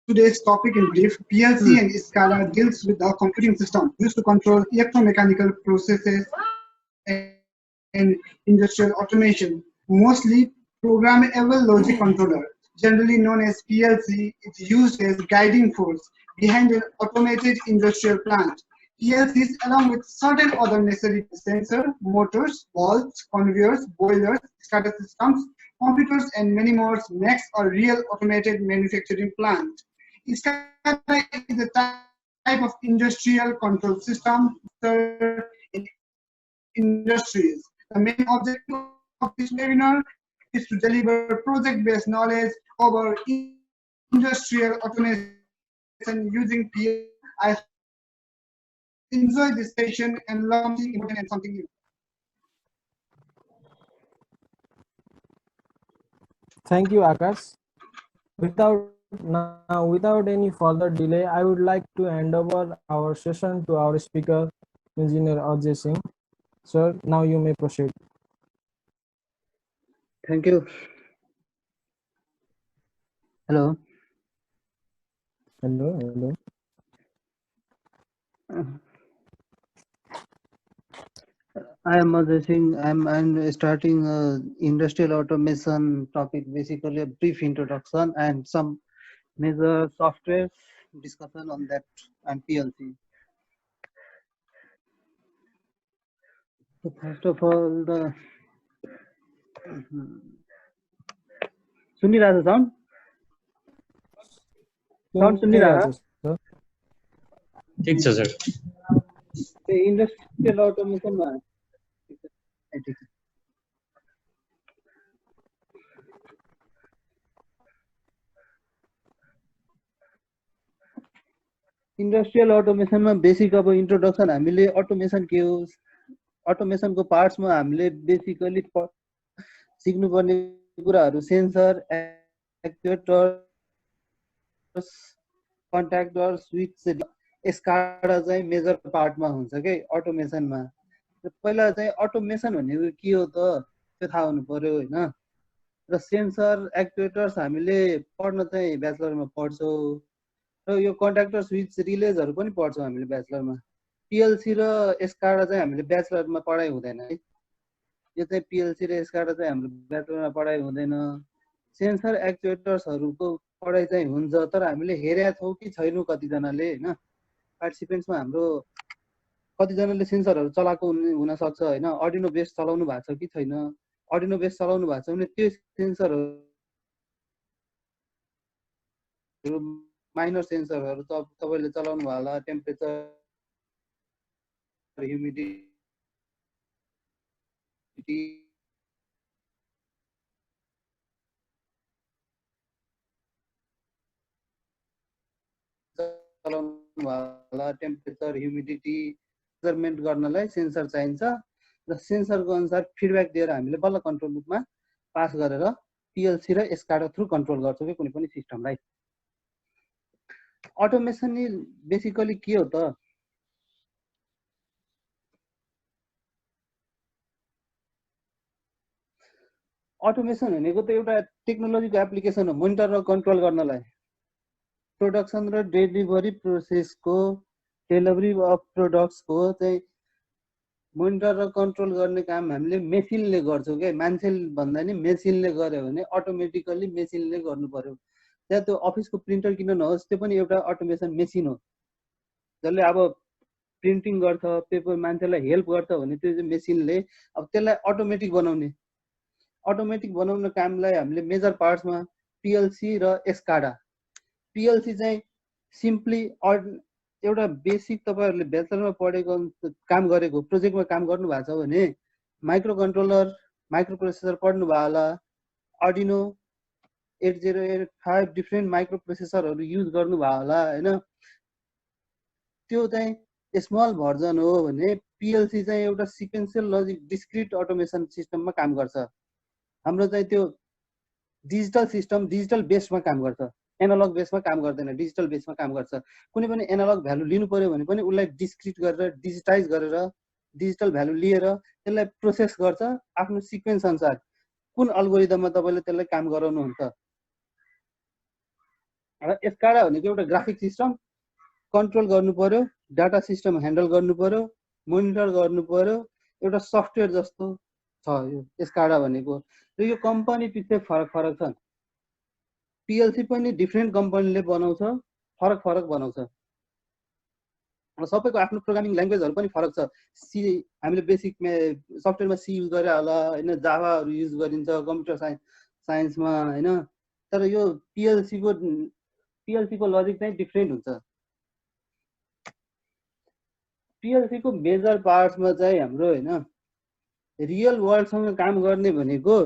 Today's topic in brief, PLC and SCADA deals with the computing system used to control electromechanical processes and industrial automation, mostly programmable logic controller. Generally known as PLC, is used as guiding force behind an automated industrial plant. PLCs, along with certain other necessary sensors, motors, valves, conveyors, boilers, SCADA systems, computers, and many more, makes a real automated manufacturing plant. SCADA is a type of industrial control system in industries. The main objective of this webinar is to deliver project-based knowledge over industrial automation using PLC. I hope you will enjoy this session and learn something important and something new. Thank you, Akash. Without any further delay, I would like to hand over our session to our speaker, Engineer Ajay Singh. Sir, now you may proceed. Thank you. Hello. Hello. I am Ajay Singh. I'm starting industrial automation topic, basically a brief introduction and some major software discussion on that and PLC. So first of all, the सुनिरहेछ sound? Sound सुनिरहेछ? ठीक छ sir. Industrial automation मा industrial अटोमेसनमा basic अब introduction हामीले automation के हो, अटोमेसनको पार्ट्समा हामीले basically सिक्नुपर्ने कुराहरू sensor, actuators, contractor, switch, SCADA चाहिँ मेजर पार्टमा हुन्छ के अटोमेसनमा. पहिला चाहिँ अटोमेसन भनेको के हो त त्यो थाहा हुनु पर्यो हैन. र सेन्सर, एक्चुएटर्स हामीले पढ्न चाहिँ ब्याचलरमा पढ्छौँ. र यो कन्ट्याक्टर, स्विच, रिलेजहरू पनि पढ्छौँ हामीले ब्याचलरमा. PLC र SCADA चाहिँ हामीले ब्याचलरमा पढाइ हुँदैन है. यो चाहिँ PLC र SCADA चाहिँ हाम्रो ब्याचलरमा पढाइ हुँदैन. सेन्सर, एक्चुएटर्सहरूको पढाइ चाहिँ हुन्छ, तर हामीले हेरेका छौँ कि छैनौँ कतिजनाले हैन. पार्टिसिपेन्ट्समा हाम्रो कतिजनाले सेन्सरहरू चलाएको हुन सक्छ हैन. अर्डिनो बेस चलाउनु भएको छ कि छैन. अर्डिनो बेस चलाउनु भएको छ भने त्यो सेन्सरहरू माइनर सेन्सरहरू तपाईले चलाउनु भयो होला. टेम्परेचर, ह्युमिडिटी, चलाउनु भयो होला. टेम्परेचर, ह्युमिडिटी मेजरमेन्ट गर्नलाई सेन्सर चाहिन्छ र सेन्सरको अनुसार फिडब्याक दिएर हामीले बल्ल कन्ट्रोल लुपमा पास गरेर PLC र SCADA थ्रु कन्ट्रोल गर्छौँ कि कुनै पनि सिस्टमलाई. अटोमेसन बेसिकली के हो त? अटोमेसन भनेको त एउटा टेक्नोलोजीको एप्लिकेसन हो मोनिटर र कन्ट्रोल गर्नलाई. प्रोडक्सन र डेलिभरी प्रोसेसको, डेलिभरी अफ प्रोडक्ट्सको चाहिँ मोनिटर र कन्ट्रोल गर्ने काम हामीले मेसिनले गर्छौँ के. मान्छे भन्दा नि मेसिनले गर्यो भने अटोमेटिकली मेसिनले गर्नु पर्यो. त्यहाँ त्यो अफिसको प्रिन्टर किन नहोस्, त्यो पनि एउटा अटोमेसन मेसिन हो जसले अब प्रिन्टिङ गर्छ, पेपर मान्छेलाई हेल्प गर्छ भने त्यो चाहिँ मेसिनले अब त्यसलाई अटोमेटिक बनाउने कामलाई हामीले मेजर पार्ट्समा PLC र SCADA. PLC चाहिँ सिम्पली एउटा बेसिक तपाईहरुले ब्याचलरमा पढेको काम गरेको प्रोजेक्टमा काम गर्नु भएको छ भने माइक्रो कन्ट्रोलर, माइक्रो प्रोसेसर पढ्नु भयो होला. अर्डिनो 8085 डिफरेन्ट माइक्रो प्रोसेसरहरू युज गर्नु भयो होला हैन. त्यो चाहिँ स्मल भर्जन हो भने PLC चाहिँ एउटा सिक्वेन्शियल लजिक डिस्क्रिट अटोमेसन सिस्टममा काम गर्छ. हाम्रो चाहिँ त्यो डिजिटल सिस्टम डिजिटल बेसमा काम गर्छ, एनालग बेसमा काम गर्दैन, डिजिटल बेसमा काम गर्छ. कुनै पनि एनालग भ्यालु लिनु पर्यो भने पनि उलाई डिस्क्रिट गरेर डिजिटाइज गरेर डिजिटल भ्यालु लिएर त्यसलाई प्रोसेस गर्छ आफ्नो सिक्वेन्स अनुसार. कुन अल्गोरिदममा तपाईले त्यसलाई काम गराउनुहुन्छ. र SCADA भनेको एउटा ग्राफिक सिस्टम कन्ट्रोल गर्नु पर्यो, डाटा सिस्टम ह्यान्डल गर्नु पर्यो, मोनिटर गर्नु पर्यो, एउटा सफ्टवेयर जस्तो छ यो SCADA भनेको। र यो कम्पनी पछि फरक फरक छन्। PLC पनि डिफ्रेन्ट कम्पनीले बनाउँछ, फरक फरक बनाउँछ। र सबैको आफ्नो प्रोग्रामिङ ल्याङ्ग्वेजहरु पनि फरक छ। सी हामीले बेसिक सफ्टवेयरमा सी युज गरे होला हैन, जावाहरु युज गरिन्छ कम्प्युटर साइन्समा हैन। तर यो PLC को लजिक चाहिँ डिफ्रेन्ट हुन्छ। PLC को मेजर पार्ट्समा चाहिँ हाम्रो हैन रियल वर्ल्डसँग काम गर्ने भनेको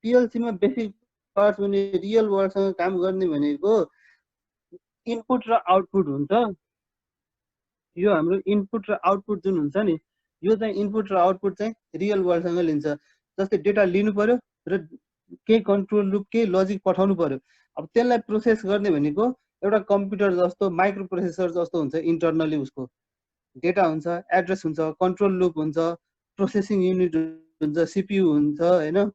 PLC मा बेसिक पार्ट्स भने रियल वर्ल्डसँग काम गर्ने भनेको इनपुट र आउटपुट हुन्छ। यो हाम्रो इनपुट र आउटपुट जुन हुन्छ नि, यो चाहिँ इनपुट र आउटपुट चाहिँ रियल वर्ल्डसँग लिन्छ। जस्तै डेटा लिनु पर्यो र केही कन्ट्रोल लुप केही लजिक पठाउनु पर्यो। अब त्यसलाई प्रोसेस गर्ने भनेको एउटा कम्प्युटर जस्तो माइक्रो प्रोसेसर जस्तो हुन्छ। इन्टरनली उसको डेटा हुन्छ, एड्रेस हुन्छ, कन्ट्रोल लुप हुन्छ, प्रोसेसिङ युनिट हुन्छ, CPU हुन्छ हैन,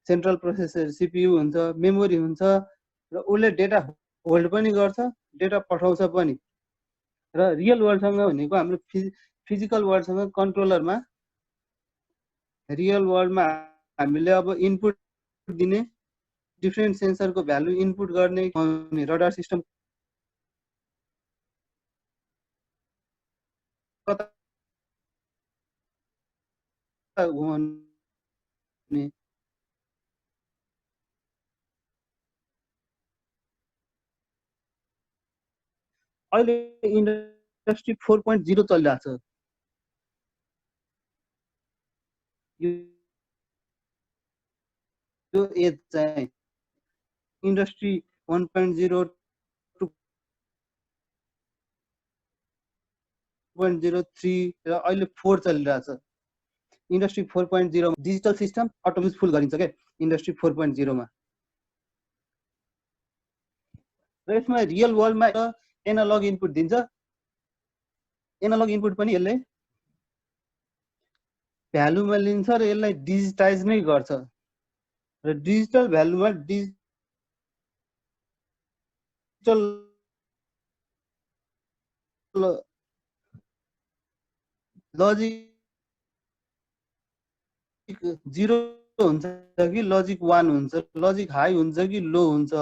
सेन्ट्रल प्रोसेसर CPU हुन्छ, मेमोरी हुन्छ र उसले डेटा होल्ड पनि गर्छ, डेटा पठाउँछ पनि। र रियल वर्ल्डसँग भनेको हाम्रो फिजिकल वर्ल्डसँग कन्ट्रोलरमा रियल वर्ल्डमा हामीले अब इनपुट दिने डिफ्रेन्ट सेन्सरको भ्यालु इनपुट गर्ने रडार सिस्टम कता हुने अहिले इन्डस्ट्री 4.0 चलिरहेछ। यो एज चाहिँ इन्डस्ट्री 1.0 2.03 र अहिले 4 चलिरहेछ। इन्डस्ट्री 4.0 डिजिटल सिस्टम अटोमेटिक फुल गरिन्छ के इन्डस्ट्री 4.0 मा। र यसमा रियल वर्ल्डमा एनालग इनपुट दिन्छ। एनालग इनपुट पनि यसले भ्यालुमा लिन्छ र यसलाई डिजिटाइज नै गर्छ। र डिजिटल भ्यालुमा डिजिटल लजिक 0 हुन्छ कि लजिक 1 हुन्छ, लजिक हाई हुन्छ कि लो हुन्छ।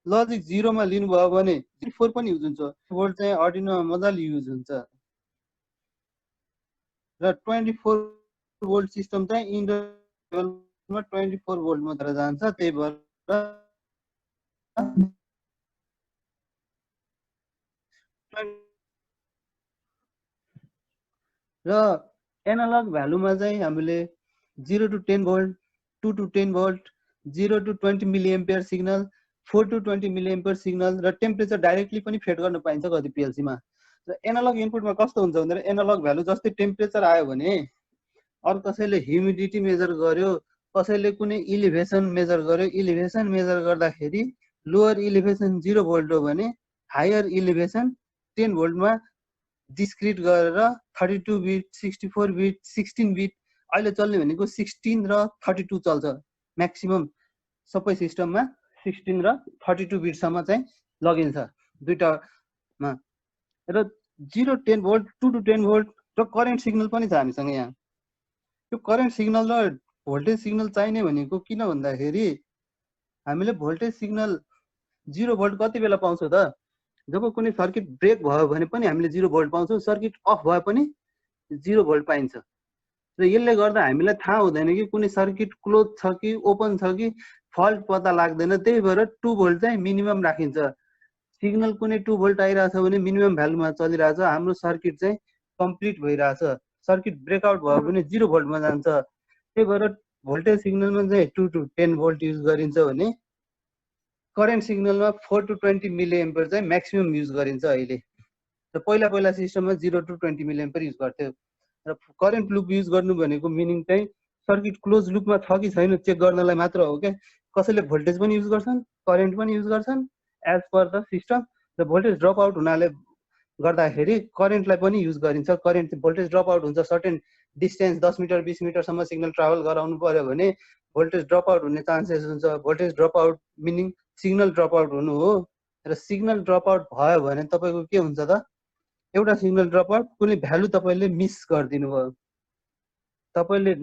लजिक 0 मा लिनुभयो भने 4 पनि युज हुन्छ। भोल्ट चाहिँ अर्डिनो मजाले युज हुन्छ। र 24 भोल्ट सिस्टम चाहिँ इन्डस्ट्रीमा 24 भोल्ट मात्र जान्छ। त्यही भएर र एनालग भ्यालुमा चाहिँ हामीले 0 to 10 volt, 2 to 10 volt, 0 to 20 milliampere signal, 4 to 20 milliampere signal र टेम्परेचर डाइरेक्टली पनि फेड गर्न पाइन्छ कति PLC मा। र एनालग इनपुटमा कस्तो हुन्छ भन्दा एनालग भ्यालु जस्तै टेम्परेचर आयो भने अरु कसैले ह्युमिडिटी मेजर गर्यो, कसैले कुनै इलिभेसन मेजर गर्यो। इलिभेसन मेजर गर्दाखेरि लोअर इलिभेसन 0 भोल्ट हो भने हायर इलिभेसन 10 भोल्टमा डिस्क्रिट गरेर 32 बिट, 64 बिट, 16 बिट, अहिले चल्ने भनेको 16 र 32 चल्छ म्याक्सिमम सबै सिस्टममा। 16 र 32 बिटसम्म चाहिँ लगिन्छ दुईटामा। र 0 10 भोल्ट, 2 to 10 भोल्ट र करेन्ट सिग्नल पनि छ हामीसँग यहाँ। यो करेन्ट सिग्नल र भोल्टेज सिग्नल चाहिने भनेको किन भन्दाखेरि हामीले भोल्टेज सिग्नल 0 भोल्ट कति बेला पाउँछौँ त? जब कुनै सर्किट ब्रेक भयो भने पनि हामीले 0 भोल्ट पाउँछौँ, सर्किट अफ भए पनि 0 भोल्ट पाइन्छ। र यसले गर्दा हामीलाई थाहा हुँदैन कि कुनै सर्किट क्लोज छ कि ओपन छ कि फल्ट पत्ता लाग्दैन। त्यही भएर 2 भोल्ट चाहिँ मिनिमम राखिन्छ। सिग्नल कुनै 2 भोल्ट आइरहेछ भने मिनिमम भ्यालुमा चलिरहेछ, हाम्रो सर्किट चाहिँ कम्प्लिट भइरहेछ। सर्किट ब्रेकआउट भयो भने 0 भोल्टमा जान्छ। त्यही भएर भोल्टेज सिग्नलमा चाहिँ 2 to 10 भोल्ट युज गरिन्छ भने करेन्ट सिग्नलमा 4 to 20 मिलिएम्पियर चाहिँ म्याक्सिमम युज गरिन्छ अहिले। र पहिला सिस्टममा 0 to 20 मिलिएम्पियर युज गर्थ्यो। र करेन्ट लुप युज गर्नु भनेको मिनिङ चाहिँ सर्किट क्लोज लुपमा छ कि छैन चेक गर्नलाई मात्र हो के। कसैले भोल्टेज पनि युज गर्छन्, करेन्ट पनि युज गर्छन् एज पर द सिस्टम। र भोल्टेज ड्रप आउट हुनाले गर्दाखेरि करेन्टलाई पनि युज गरिन्छ। करेन्ट भोल्टेज ड्रप आउट हुन्छ सर्टेन डिस्टेन्स 10 मिटर 20 मिटरसम्म सिग्नल ट्राभल गराउनु पर्यो भने भोल्टेज ड्रप आउट हुने चान्सेस हुन्छ। Voltage drop out meaning signal drop out हुनु हो। र सिग्नल ड्रप आउट भयो भने तपाईँको के हुन्छ त, एउटा सिग्नल ड्रप आउट कुनै भ्यालु तपाईँले मिस गरिदिनु भयो। तपाईँले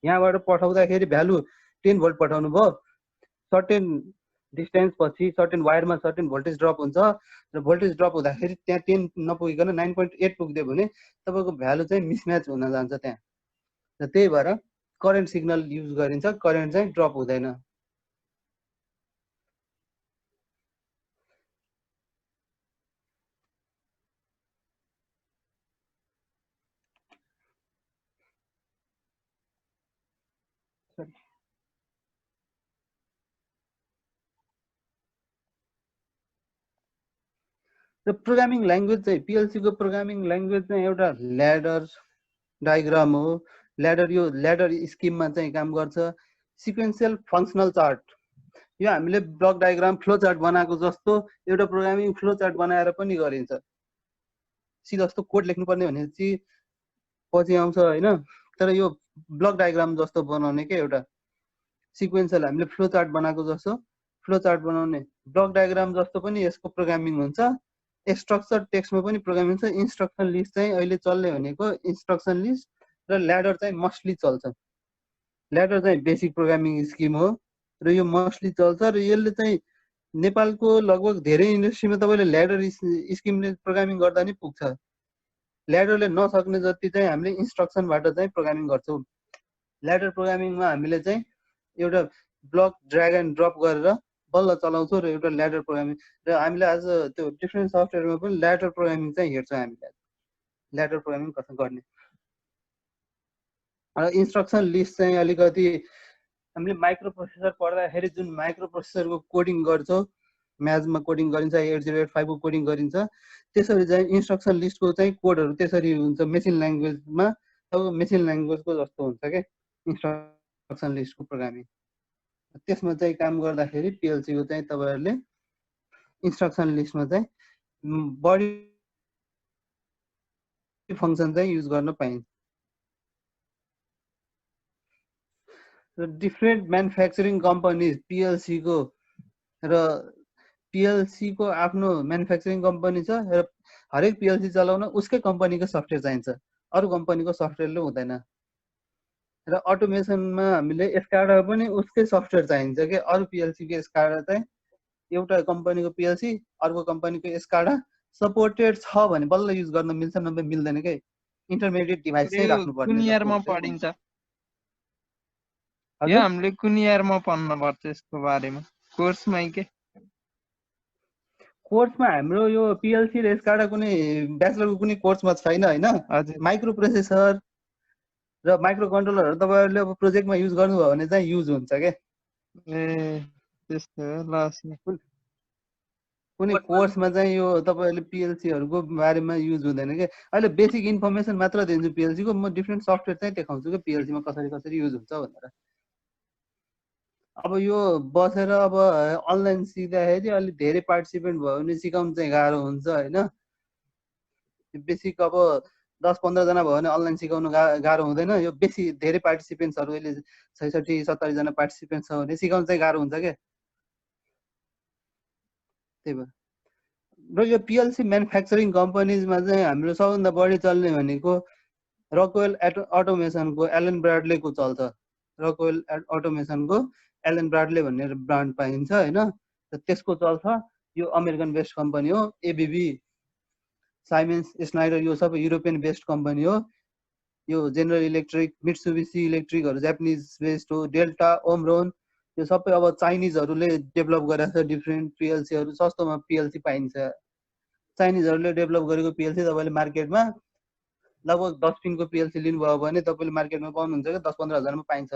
यहाँबाट पठाउँदाखेरि भ्यालु 10 भोल्ट पठाउनु भयो, सर्टेन डिस्टेन्स पछि सर्टेन वायरमा सर्टेन भोल्टेज ड्रप हुन्छ र भोल्टेज ड्रप हुँदाखेरि त्यहाँ 10 नपुगिकन 9.8 पुग्दियो भने तपाईँको भ्यालु चाहिँ मिसम्याच हुन जान्छ त्यहाँ। र त्यही भएर करेन्ट सिग्नल युज गरिन्छ, करेन्ट चाहिँ ड्रप हुँदैन। र प्रोग्रामिङ ल्याङ्ग्वेज चाहिँ PLC को प्रोग्रामिङ ल्याङ्ग्वेज चाहिँ एउटा ल्याडर डायग्राम हो। ल्याडर यो ल्याडर स्किममा चाहिँ काम गर्छ। सिक्वेन्शियल फङ्सनल चार्ट, यो हामीले ब्लक डायग्राम फ्लो चार्ट बनाएको जस्तो एउटा प्रोग्रामिङ फ्लो चार्ट बनाएर पनि गरिन्छ। सिधा जस्तो कोड लेख्नुपर्ने भने चाहिँ पछि आउँछ होइन, तर यो ब्लक डायग्राम जस्तो बनाउने के एउटा सिक्वेन्शियल हामीले फ्लो चार्ट बनाएको जस्तो फ्लो चार्ट बनाउने ब्लक डायग्राम जस्तो पनि यसको प्रोग्रामिङ हुन्छ। स्ट्रक्चर टेक्स्टमा पनि प्रोग्रामिङ छ। इन्स्ट्रक्सन लिस्ट चाहिँ अहिले चल्ने भनेको इन्स्ट्रक्सन लिस्ट र ल्याडर चाहिँ मस्टली चल्छ। ल्याडर चाहिँ बेसिक प्रोग्रामिङ स्किम हो र यो मस्टली चल्छ र यसले चाहिँ नेपालको लगभग धेरै इन्डस्ट्रीमा तपाईँले ल्याडर स्किमले प्रोग्रामिङ गर्दा नि पुग्छ। ल्याडरले नसक्ने जति चाहिँ हामीले इन्स्ट्रक्सनबाट चाहिँ प्रोग्रामिङ गर्छौँ। ल्याडर प्रोग्रामिङमा हामीले चाहिँ एउटा ब्लक ड्र्याग एन्ड ड्रप गरेर बल्ल चलाउँछौँ र एउटा ल्याडर प्रोग्रामिङ। र हामीले आज त्यो डिफ्रेन्ट सफ्टवेयरमा पनि ल्याडर प्रोग्रामिङ चाहिँ हेर्छौँ हामीले, ल्याडर प्रोग्रामिङ कसरी गर्ने। र इन्स्ट्रक्सन लिस्ट चाहिँ अलिकति हामीले माइक्रो प्रोसेसर पढ्दाखेरि जुन माइक्रो प्रोसेसरको कोडिङ गर्छौँ, म्याथमा कोडिङ गरिन्छ, 8085 को कोडिङ गरिन्छ, त्यसरी चाहिँ इन्स्ट्रक्सन लिस्टको चाहिँ कोडहरू त्यसरी हुन्छ मेसिन ल्याङ्ग्वेजमा। अब मेसिन ल्याङ्ग्वेजको जस्तो हुन्छ क्या इन्स्ट्रक्सन लिस्टको प्रोग्रामिङ। त्यसमा चाहिँ काम गर्दाखेरि PLC को चाहिँ तपाईँहरूले इन्स्ट्रक्सन लिस्टमा चाहिँ बढी फङ्सन चाहिँ युज गर्न पाइन्छ। र डिफ्रेन्ट म्यानुफ्याक्चरिङ कम्पनीज PLC को र PLC को आफ्नो म्यानुफ्याक्चरिङ कम्पनी छ र हरेक PLC चलाउन उसकै कम्पनीको सफ्टवेयर चाहिन्छ, अरू कम्पनीको सफ्टवेयरले हुँदैन। र अटोमेसनमा हामीले SCADA पनि उसकै सफ्टवेयर चाहिन्छ कि अरू PLC को SCADA चाहिँ एउटा कम्पनीको PLC अर्को कम्पनीको SCADA सपोर्टेड छ भने बल्ल युज गर्न मिल्छ, नभए मिल्दैन के। इन्टरमिडिएट डिभाइस चाहिँ राख्नु पर्छ। कुन इयरमा पढिन्छ यो? हामीले कुन इयरमा पढ्नु पर्छ यसको बारेमा? कोर्समै के? कोर्समा हाम्रो यो PLC र SCADA कुनै ब्याचलरको कुनै कोर्समा छैन होइन। हजुर। माइक्रो प्रोसेसर र माइक्रो कन्ट्रोलरहरू तपाईँहरूले अब प्रोजेक्टमा युज गर्नुभयो भने चाहिँ युज हुन्छ क्या। ए त्यस्तो हो। ल कुनै कोर्समा चाहिँ यो तपाईँहरूले PLCहरूको बारेमा युज हुँदैन क्या। अहिले बेसिक इन्फर्मेसन मात्र दिन्छु PLC को, म डिफ्रेन्ट सफ्टवेयर चाहिँ देखाउँछु कि PLC मा कसरी कसरी युज हुन्छ भनेर। अब यो बसेर अब अनलाइन सिक्दाखेरि अलिक धेरै पार्टिसिपेन्ट भयो भने सिकाउनु चाहिँ गाह्रो हुन्छ होइन। बेसिक अब 10-15 जना भयो भने अनलाइन सिकाउनु गाह्रो हुँदैन। यो बेसी धेरै पार्टिसिपेन्ट्सहरू अहिले 66-70 जना पार्टिसिपेन्ट छ भने सिकाउनु चाहिँ गाह्रो हुन्छ क्या। त्यही भएर र यो PLC म्यानुफ्याक्चरिङ कम्पनीजमा चाहिँ हाम्रो सबभन्दा बढी चल्ने भनेको रकवेल अटोमेसनको एलन ब्राडलेको चल्छ। रकवेल अटोमेसनको एलन ब्राडले भन्ने ब्रान्ड पाइन्छ होइन। र त्यसको चल्छ, यो अमेरिकन बेस्ड कम्पनी हो। ABB, साइमेन्स, स्नाइडर यो सबै युरोपियन बेस्ड कम्पनी हो। यो जेनरल इलेक्ट्रिक, मित्सुबिसी इलेक्ट्रिकहरू जापानिज बेस्ड हो। डेल्टा, ओमरोन यो सबै अब चाइनिजहरूले डेभलप गरेको छ। डिफ्रेन्ट PLCहरू सस्तोमा PLC पाइन्छ। चाइनिजहरूले डेभलप गरेको PLC तपाईँले मार्केटमा लगभग 10 पिनको PLC लिनुभयो भने तपाईँले मार्केटमा पाउनुहुन्छ कि 10-15 हजारमा पाइन्छ,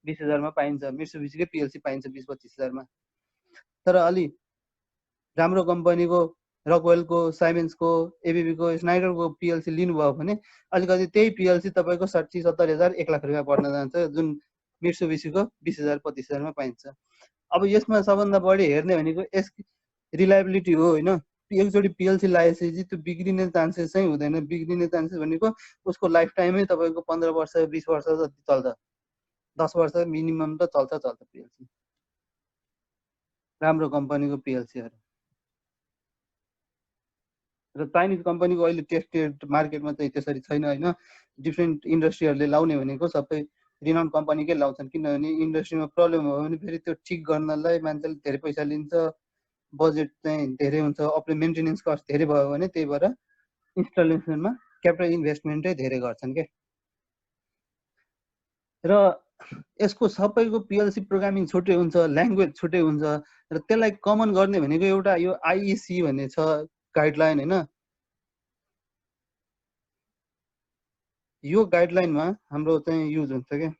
20 हजारमा पाइन्छ। मित्सुबिसीकै PLC पाइन्छ 20-25 हजारमा। तर अलि राम्रो कम्पनीको रकवेलको, साइमेन्सको, ABB को, स्नाइडरको PLC लिनुभयो भने अलिकति त्यही PLC तपाईँको 60-70 हजार 1 लाख रुपियाँ पर्न जान्छ, जुन मित्सुबिसीको 20 हजार 25 हजारमा पाइन्छ। अब यसमा सबभन्दा बढी हेर्ने भनेको यसको रिलायबिलिटी हो होइन। एकचोटि पिएलसी लगाएपछि त्यो बिग्रिने चान्सेस चाहिँ हुँदैन। बिग्रिने चान्सेस भनेको उसको लाइफ टाइमै तपाईँको 15 वर्ष 20 वर्ष जति चल्छ, 10 वर्ष मिनिमम त चल्छ पिएलसी, राम्रो कम्पनीको पिएलसीहरू। र चाइनिज कम्पनीको अहिले टेस्टेड मार्केटमा चाहिँ त्यसरी छैन होइन। डिफ्रेन्ट इन्डस्ट्रीहरूले लाउने भनेको सबै रिनाउन्ड कम्पनीकै लाउँछन्, किनभने इन्डस्ट्रीमा प्रब्लम भयो भने फेरि त्यो ठिक गर्नलाई मान्छेले धेरै पैसा लिन्छ, बजेट चाहिँ धेरै हुन्छ, मेन्टेनेन्स कस्ट धेरै भयो भने त्यही भएर इन्स्टलेसनमा क्यापिटल इन्भेस्टमेन्टै धेरै गर्छन् के। र यसको सबैको पिएलसी प्रोग्रामिङ छुट्टै हुन्छ, ल्याङ्ग्वेज छुट्टै हुन्छ, र त्यसलाई कमन गर्ने भनेको एउटा यो आइइसी भन्ने छ गाइडलाइन होइन। यो गाइडलाइनमा हाम्रो चाहिँ युज हुन्छ क्या,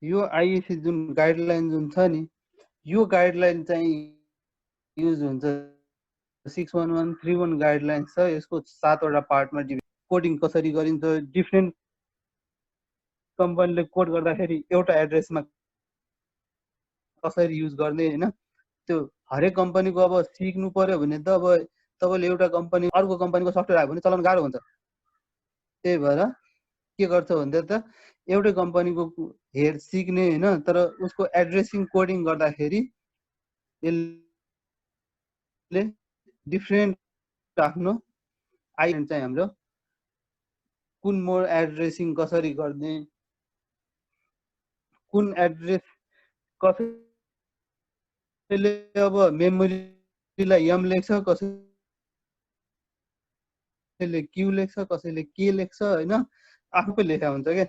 यो आइइसी जुन गाइडलाइन जुन छ नि, यो गाइडलाइन चाहिँ युज हुन्छ। 61131 गाइडलाइन छ, यसको 7 वटा पार्टमा कोडिङ कसरी गरिन्छ, डिफ्रेन्ट कम्पनीले कोड गर्दाखेरि एउटा एड्रेसमा कसरी युज गर्ने होइन, त्यो हरेक कम्पनीको अब सिक्नु पर्यो भने त अब तपाईँले एउटा कम्पनी अर्को कम्पनीको सफ्टवेयर आयो भने चलाउन गाह्रो हुन्छ। त्यही भएर के गर्छ भन्दा त एउटै कम्पनीको सिक्ने होइन, तर उसको एड्रेसिङ कोडिङ गर्दाखेरि यसले डिफ्रेन्ट आफ्नो आइडेन्ट चाहिँ हाम्रो कुन मोड एड्रेसिङ कसरी गर्ने, कुन एड्रेस कसैले अब मेमोरीलाई एम लेख्छ, कसैले क्यू लेख्छ, कसैले के लेख्छ होइन, आफै लेखा हुन्छ क्या।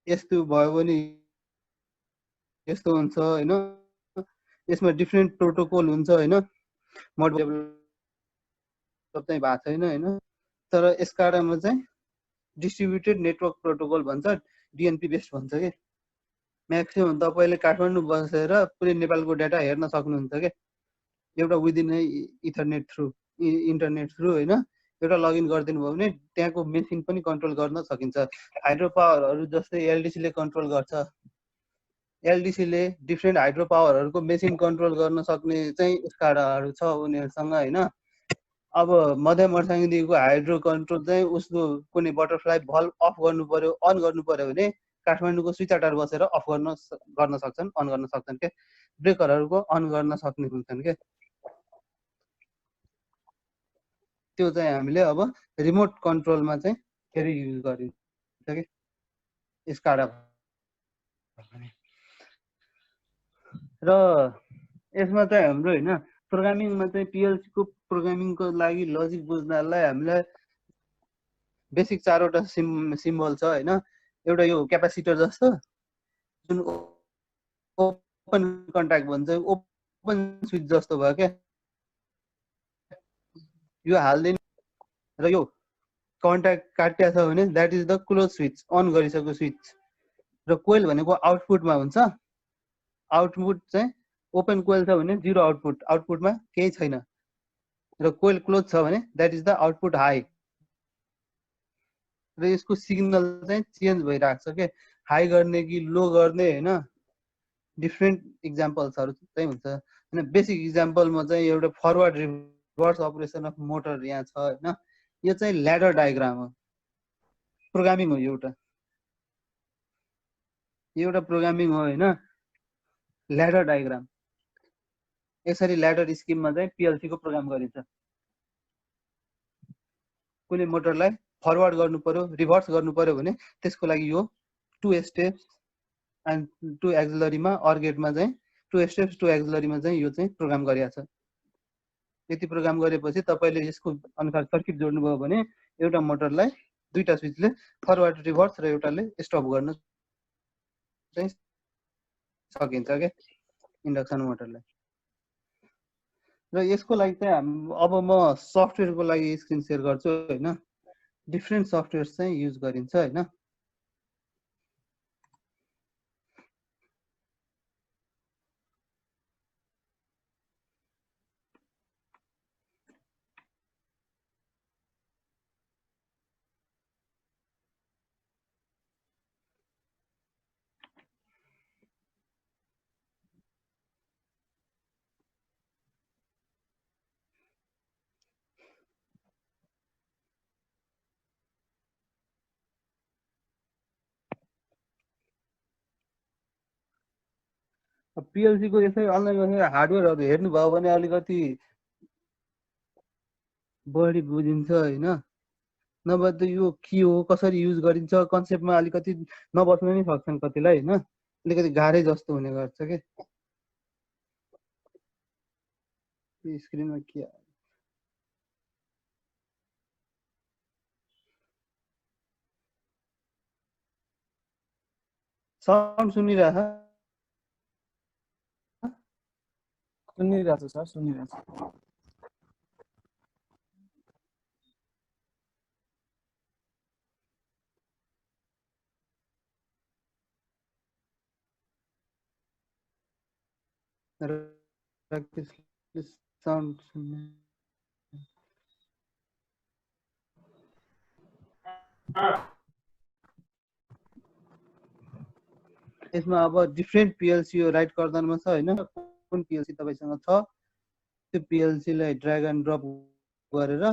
यस्तो भयो भने यस्तो हुन्छ होइन, यसमा डिफ्रेन्ट प्रोटोकल हुन्छ होइन, मोड डेभलप चाहिँ भएको छैन होइन। तर एस्काडामा चाहिँ डिस्ट्रिब्युटेड नेटवर्क प्रोटोकल भन्छ, डिएनपी बेस्ड भन्छ कि। म्याक्सिमम तपाईँले काठमाडौँ बसेर पुरै नेपालको डाटा हेर्न सक्नुहुन्छ क्या, एउटा within Ethernet through internet through होइन। एउटा लगइन गरिदिनु भयो भने त्यहाँको मेसिन पनि कन्ट्रोल गर्न सकिन्छ। हाइड्रो पावरहरू जस्तै एलडिसीले कन्ट्रोल गर्छ, एलडिसीले डिफ्रेन्ट हाइड्रो पावरहरूको मेसिन कन्ट्रोल गर्न सक्ने चाहिँ स्काडाहरू छ उनीहरूसँग होइन। अब मध्य मर्साङदेखिको हाइड्रो कन्ट्रोल चाहिँ उसको कुनै बटरफ्लाई भल्भ अफ गर्नु पर्यो, अन गर्नु पर्यो भने काठमाडौँको स्विचाटार बसेर अफ गर्न सक्छन्, अन गर्न सक्छन् क्या। ब्रेकरहरूको अन गर्न सक्ने हुन्छन् क्या। त्यो चाहिँ हामीले अब रिमोट कन्ट्रोलमा चाहिँ फेरि युज गरिन्छ कि स्काडा। र यसमा चाहिँ हाम्रो होइन प्रोग्रामिङमा चाहिँ पिएलसीको प्रोग्रामिङको लागि लजिक बुझ्नलाई हामीलाई बेसिक 4 वटा सिम्बल छ होइन। एउटा यो क्यापासिटर जस्तो जुन ओपन कन्ट्याक्ट भन्छ, ओपन स्विच जस्तो भयो क्या, यो हाल्दैन। र यो कन्ट्याक्ट काटिया छ भने that is the close switch, on गरिसकेको स्विच। र कोइल भनेको आउटपुटमा हुन्छ, आउटपुट चाहिँ ओपन कोइल छ भने जिरो आउटपुट, आउटपुटमा केही छैन। र कोइल क्लोज छ भने that is the output high. र यसको सिग्नल चाहिँ चेन्ज भइरहेको छ के, हाई गर्ने कि लो गर्ने होइन। डिफ्रेन्ट इक्जाम्पल्सहरू चाहिँ हुन्छ होइन। बेसिक इक्जाम्पलमा चाहिँ एउटा forward reverse operation of motor यहाँ छ होइन। यो चाहिँ ल्याडर डायग्राम हो, प्रोग्रामिङ हो, एउटा प्रोग्रामिङ हो होइन। ल्याडर डायग्राम यसरी ल्याडर स्किममा चाहिँ पिएलसीको प्रोग्राम गरिन्छ। कुनै मोटरलाई फरवर्ड गर्नु पर्यो, रिभर्स गर्नु पर्यो भने त्यसको लागि यो 2 स्टेप्स एन्ड 2 एक्सिलरीमा अर गेटमा चाहिँ 2 स्टेप्स 2 एक्सिलरीमा चाहिँ यो चाहिँ प्रोग्राम गरिएको छ। यति प्रोग्राम गरेपछि तपाईँले यसको अनुसार सर्किट जोड्नुभयो भने एउटा मोटरलाई दुईटा स्विचले फरवर्ड रिभर्स र एउटाले स्टप गर्न चाहिँ सकिन्छ क्या इन्डक्सन मोटरलाई। र यसको लागि चाहिँ अब म सफ्टवेयरको लागि स्क्रिन सेयर गर्छु होइन। डिफ्रेन्ट सफ्टवेयर चाहिँ युज गरिन्छ होइन। पिएलसी को यसै अनलाइन हार्डवेयरहरू हेर्नुभयो भने अलिकति बढी बुझिन्छ होइन, नभए त यो के हो कसरी युज गरिन्छ कन्सेप्टमा अलिकति नबस्न नि सक्छन् कतिलाई होइन, अलिकति गाह्रै जस्तो हुने गर्छ के। स्क्रिनमा के साउन्ड सुनिरहेछ? सुनिरहेको छु सर, सुनिरहेको छु। साउन्ड सुन्ने यसमा अब डिफ्रेन्ट पिएलसी यो राइट कर्दनमा छ होइन, कुन पिएलसी तपाईँसँग छ त्यो पिएलसीलाई ड्र्याग एन्ड ड्रप गरेर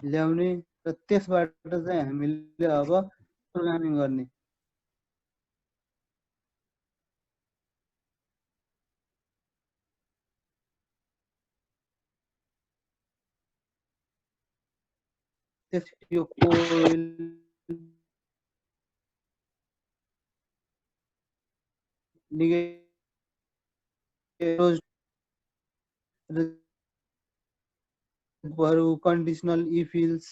ल्याउने र त्यसबाट चाहिँ हामीले अब प्रोग्रामिङ गर्ने। यो कोइल conditional if else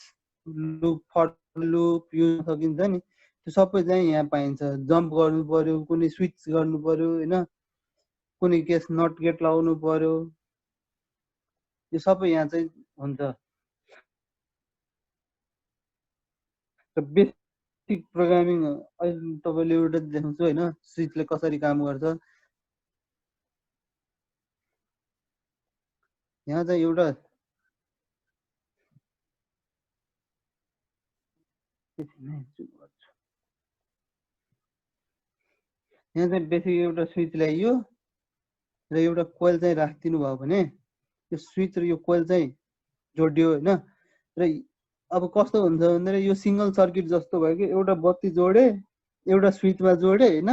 loop for loop use सकिन्छ नि, त्यो सबै चाहिँ यहाँ पाइन्छ। जम्प गर्नु पर्यो, कुनै स्विच गर्नु पर्यो होइन, कुनै केस नट गेट लाउनु पर्यो, यो सबै यहाँ चाहिँ हुन्छ। बेसिक प्रोग्रामिङ अहिले तपाईँले एउटा देखाउँछु होइन, स्विचले कसरी काम गर्छ। यहाँ चाहिँ एउटा यहाँ चाहिँ बेसिक एउटा स्विच ल्याइयो र एउटा कोइल चाहिँ राखिदिनु भयो भने यो स्विच र यो कोइल चाहिँ जोडियो होइन। र अब कस्तो हुन्छ भन्दा यो सिङ्गल सर्किट जस्तो भयो कि एउटा बत्ती जोडे, एउटा स्विचमा जोडे होइन,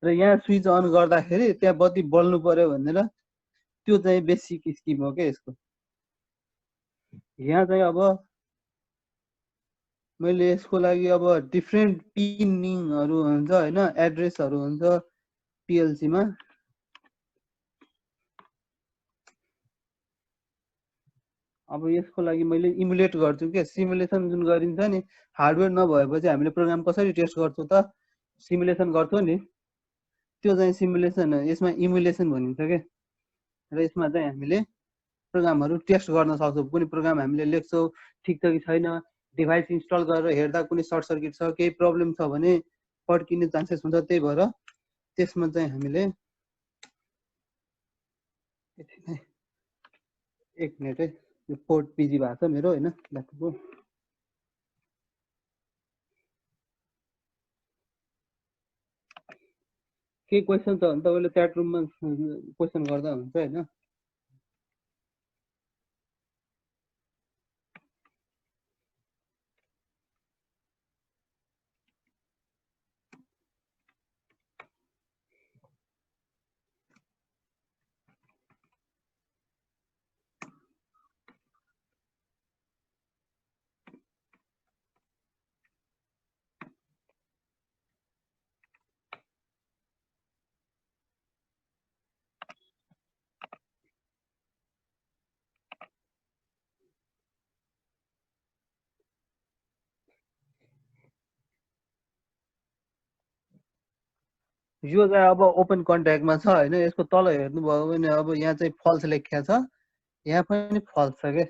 र यहाँ स्विच अन गर्दाखेरि त्यहाँ बत्ती बल्नु पर्यो भनेर त्यो चाहिँ बेसिक स्किम हो क्या यसको। यहाँ चाहिँ अब मैले यसको लागि अब डिफ्रेन्ट पिनिङहरू हुन्छ होइन, एड्रेसहरू हुन्छ पिएलसीमा। अब यसको लागि मैले इमुलेट गर्छु क्या, सिमुलेसन जुन गरिन्छ नि, हार्डवेयर नभएपछि हामीले प्रोग्राम कसरी टेस्ट गर्छौँ त, सिमुलेसन गर्छौँ नि, त्यो चाहिँ सिमुलेसन हो, यसमा इमुलेसन भनिन्छ क्या। र यसमा चाहिँ हामीले प्रोग्रामहरू टेस्ट गर्न सक्छौँ। कुनै प्रोग्राम हामीले लेख्छौँ ठिक छ कि छैन, डिभाइस इन्स्टल गरेर हेर्दा कुनै सर्ट सर्किट छ, केही प्रब्लम छ भने पड्किने चान्सेस हुन्छ। त्यही भएर त्यसमा चाहिँ हामीले एक मिनट है, यो पोर्ट बिजी भएको छ मेरो होइन ल्यापटपको। केही क्वेसन छ भने तपाईँले च्याट रुममा क्वेसन गर्दा हुन्छ होइन। यो चाहिँ अब ओपन कन्ट्याक्टमा छ होइन, यसको तल हेर्नुभयो भने अब यहाँ चाहिँ फल्स लेखिया छ, यहाँ पनि फल्स छ क्या।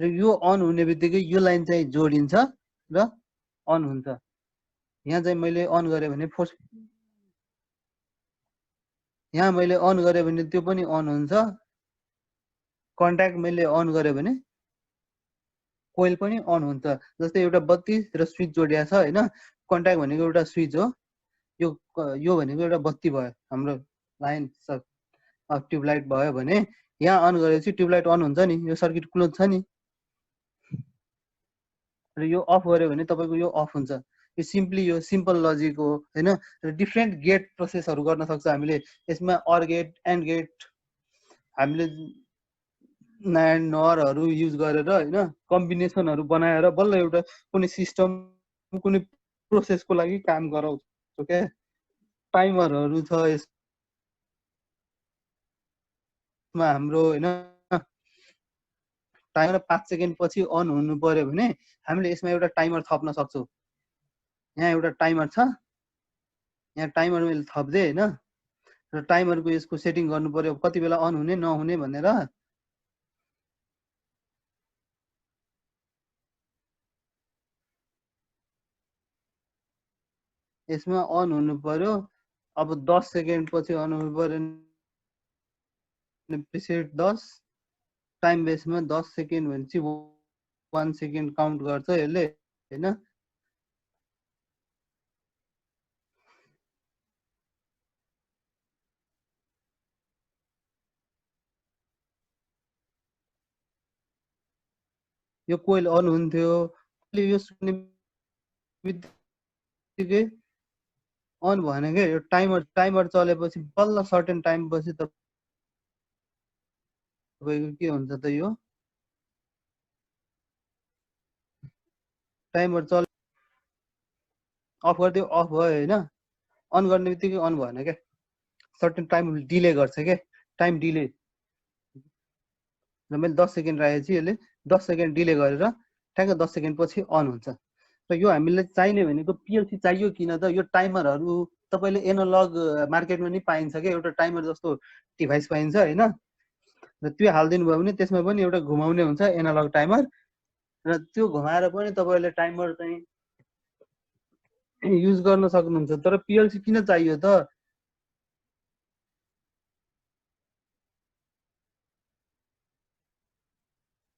र यो अन हुने बित्तिकै यो लाइन चाहिँ जोडिन्छ र अन हुन्छ। यहाँ चाहिँ मैले अन गरेँ भने फोर्स, यहाँ मैले अन गरेँ भने त्यो पनि अन हुन्छ। कन्ट्याक्ट मैले अन गरेँ भने कोइल पनि अन हुन्छ। जस्तै एउटा बत्ती र स्विच जोडिया छ होइन, कन्ट्याक्ट भनेको एउटा स्विच हो, यो भनेको एउटा बत्ती भयो, हाम्रो लाइन ट्युबलाइट भयो भने यहाँ अन गरेपछि ट्युबलाइट अन हुन्छ नि, यो सर्किट क्लोज छ नि, र यो अफ गर्यो भने तपाईँको यो अफ हुन्छ। यो सिम्पली यो सिम्पल लजिक हो होइन। र डिफ्रेन्ट गेट प्रोसेसहरू गर्न सक्छ हामीले यसमा, अर गेट, एन्ड गेट, हामीले नान्ड नरहरू युज गरेर होइन कम्बिनेसनहरू बनाएर बल्ल एउटा कुनै सिस्टम कुनै प्रोसेसको लागि काम गराउँछ क्या। टाइमरहरू छ यसमा हाम्रो होइन। टाइमर 5 सेकेन्ड पछि अन हुनु पर्यो भने हामीले यसमा एउटा टाइमर थप्न सक्छौँ। यहाँ एउटा टाइमर छ, यहाँ टाइमर मैले थप्दिएँ होइन। र टाइमरको यसको सेटिङ गर्नु पर्यो कति बेला अन हुने नहुने भनेर। यसमा अन हुनु पर्यो, अब 10 सेकेन्ड पछि अन हुनु पर्यो, प्रिसेट 10 टाइम बेसमा 10 सेकेन्ड भनेपछि 1 सेकेन्ड काउन्ट गर्छ यसले होइन। यो कोइल अन हुन्थ्यो, यो सुन्ने बित्तिकै अन भएन क्या। यो टाइमर चलेपछि बल्ल सर्टेन टाइम पछि तपाईँको के हुन्छ त, यो टाइमर चल अफ गरिदियो, अफ भयो होइन। अन गर्ने बित्तिकै अन भएन क्या, सर्टेन टाइम डिले गर्छ क्या, टाइम डिले। र मैले 10 सेकेन्ड राखेको छु, यसले 10 सेकेन्ड डिले गरेर ठ्याक्क 10 सेकेन्ड पछि अन हुन्छ। र यो हामीलाई चाहिने भनेको पिएलसी चाहियो किन त, यो टाइमरहरू तपाईँले एनालग मार्केटमा नि पाइन्छ क्या, एउटा टाइमर जस्तो डिभाइस पाइन्छ होइन। र त्यो हालिदिनु भयो भने त्यसमा पनि एउटा घुमाउने हुन्छ एनालग टाइमर। र त्यो घुमाएर पनि तपाईँले टाइमर चाहिँ युज गर्न सक्नुहुन्छ। तर पिएलसी किन चाहियो त,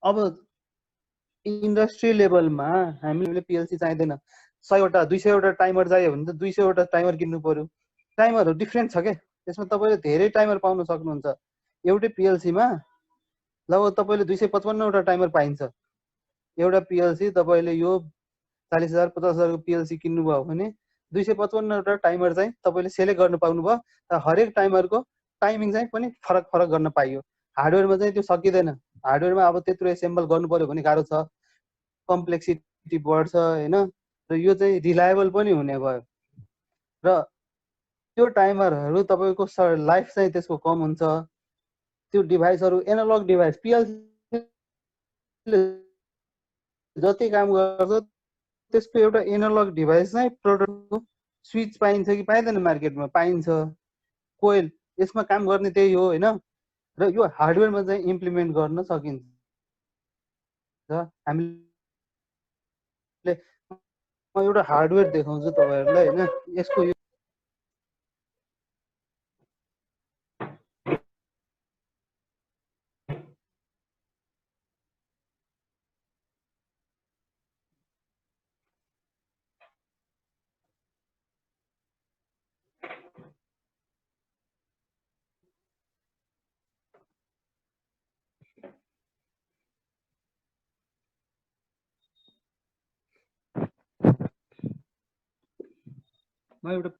अब इन्डस्ट्री लेभलमा हामीले पिएलसी चाहिँदैन। 100वटा 200वटा टाइमर चाहियो भने त 200वटा टाइमर किन्नु पर्यो। टाइमरहरू डिफ्रेन्ट छ क्या, त्यसमा तपाईँले धेरै टाइमर पाउन सक्नुहुन्छ एउटै पिएलसीमा। लगभग तपाईँले 255वटा टाइमर पाइन्छ एउटा पिएलसी। तपाईँले यो 40,000 50,000को पिएलसी किन्नुभयो भने 255वटा टाइमर चाहिँ तपाईँले सेलेक्ट गर्न पाउनुभयो। र हरेक टाइमरको टाइमिङ चाहिँ पनि फरक फरक गर्न पाइयो। हार्डवेयरमा चाहिँ त्यो सकिँदैन। हार्डवेयरमा अब त्यत्रो एसेम्बल गर्नु पर्यो भने गाह्रो छ, कम्प्लेक्सिटी बढ्छ होइन। र यो चाहिँ रिलायबल पनि हुने भयो। र त्यो टाइमरहरू तपाईँको लाइफ चाहिँ त्यसको कम हुन्छ। त्यो डिभाइसहरू एनालग डिभाइस पिएलसी जति काम गर्छ त्यसको एउटा एनालग डिभाइस चाहिँ प्रोडक्टको स्विच पाइन्छ कि पाइँदैन, मार्केटमा पाइन्छ। कोइल यसमा काम गर्ने त्यही हो होइन। र यो हार्डवेयरमा चाहिँ इम्प्लिमेन्ट गर्न सकिन्छ। हामीले म एउटा हार्डवेयर देखाउँछु तपाईँहरूलाई होइन। यसको यो म एउटा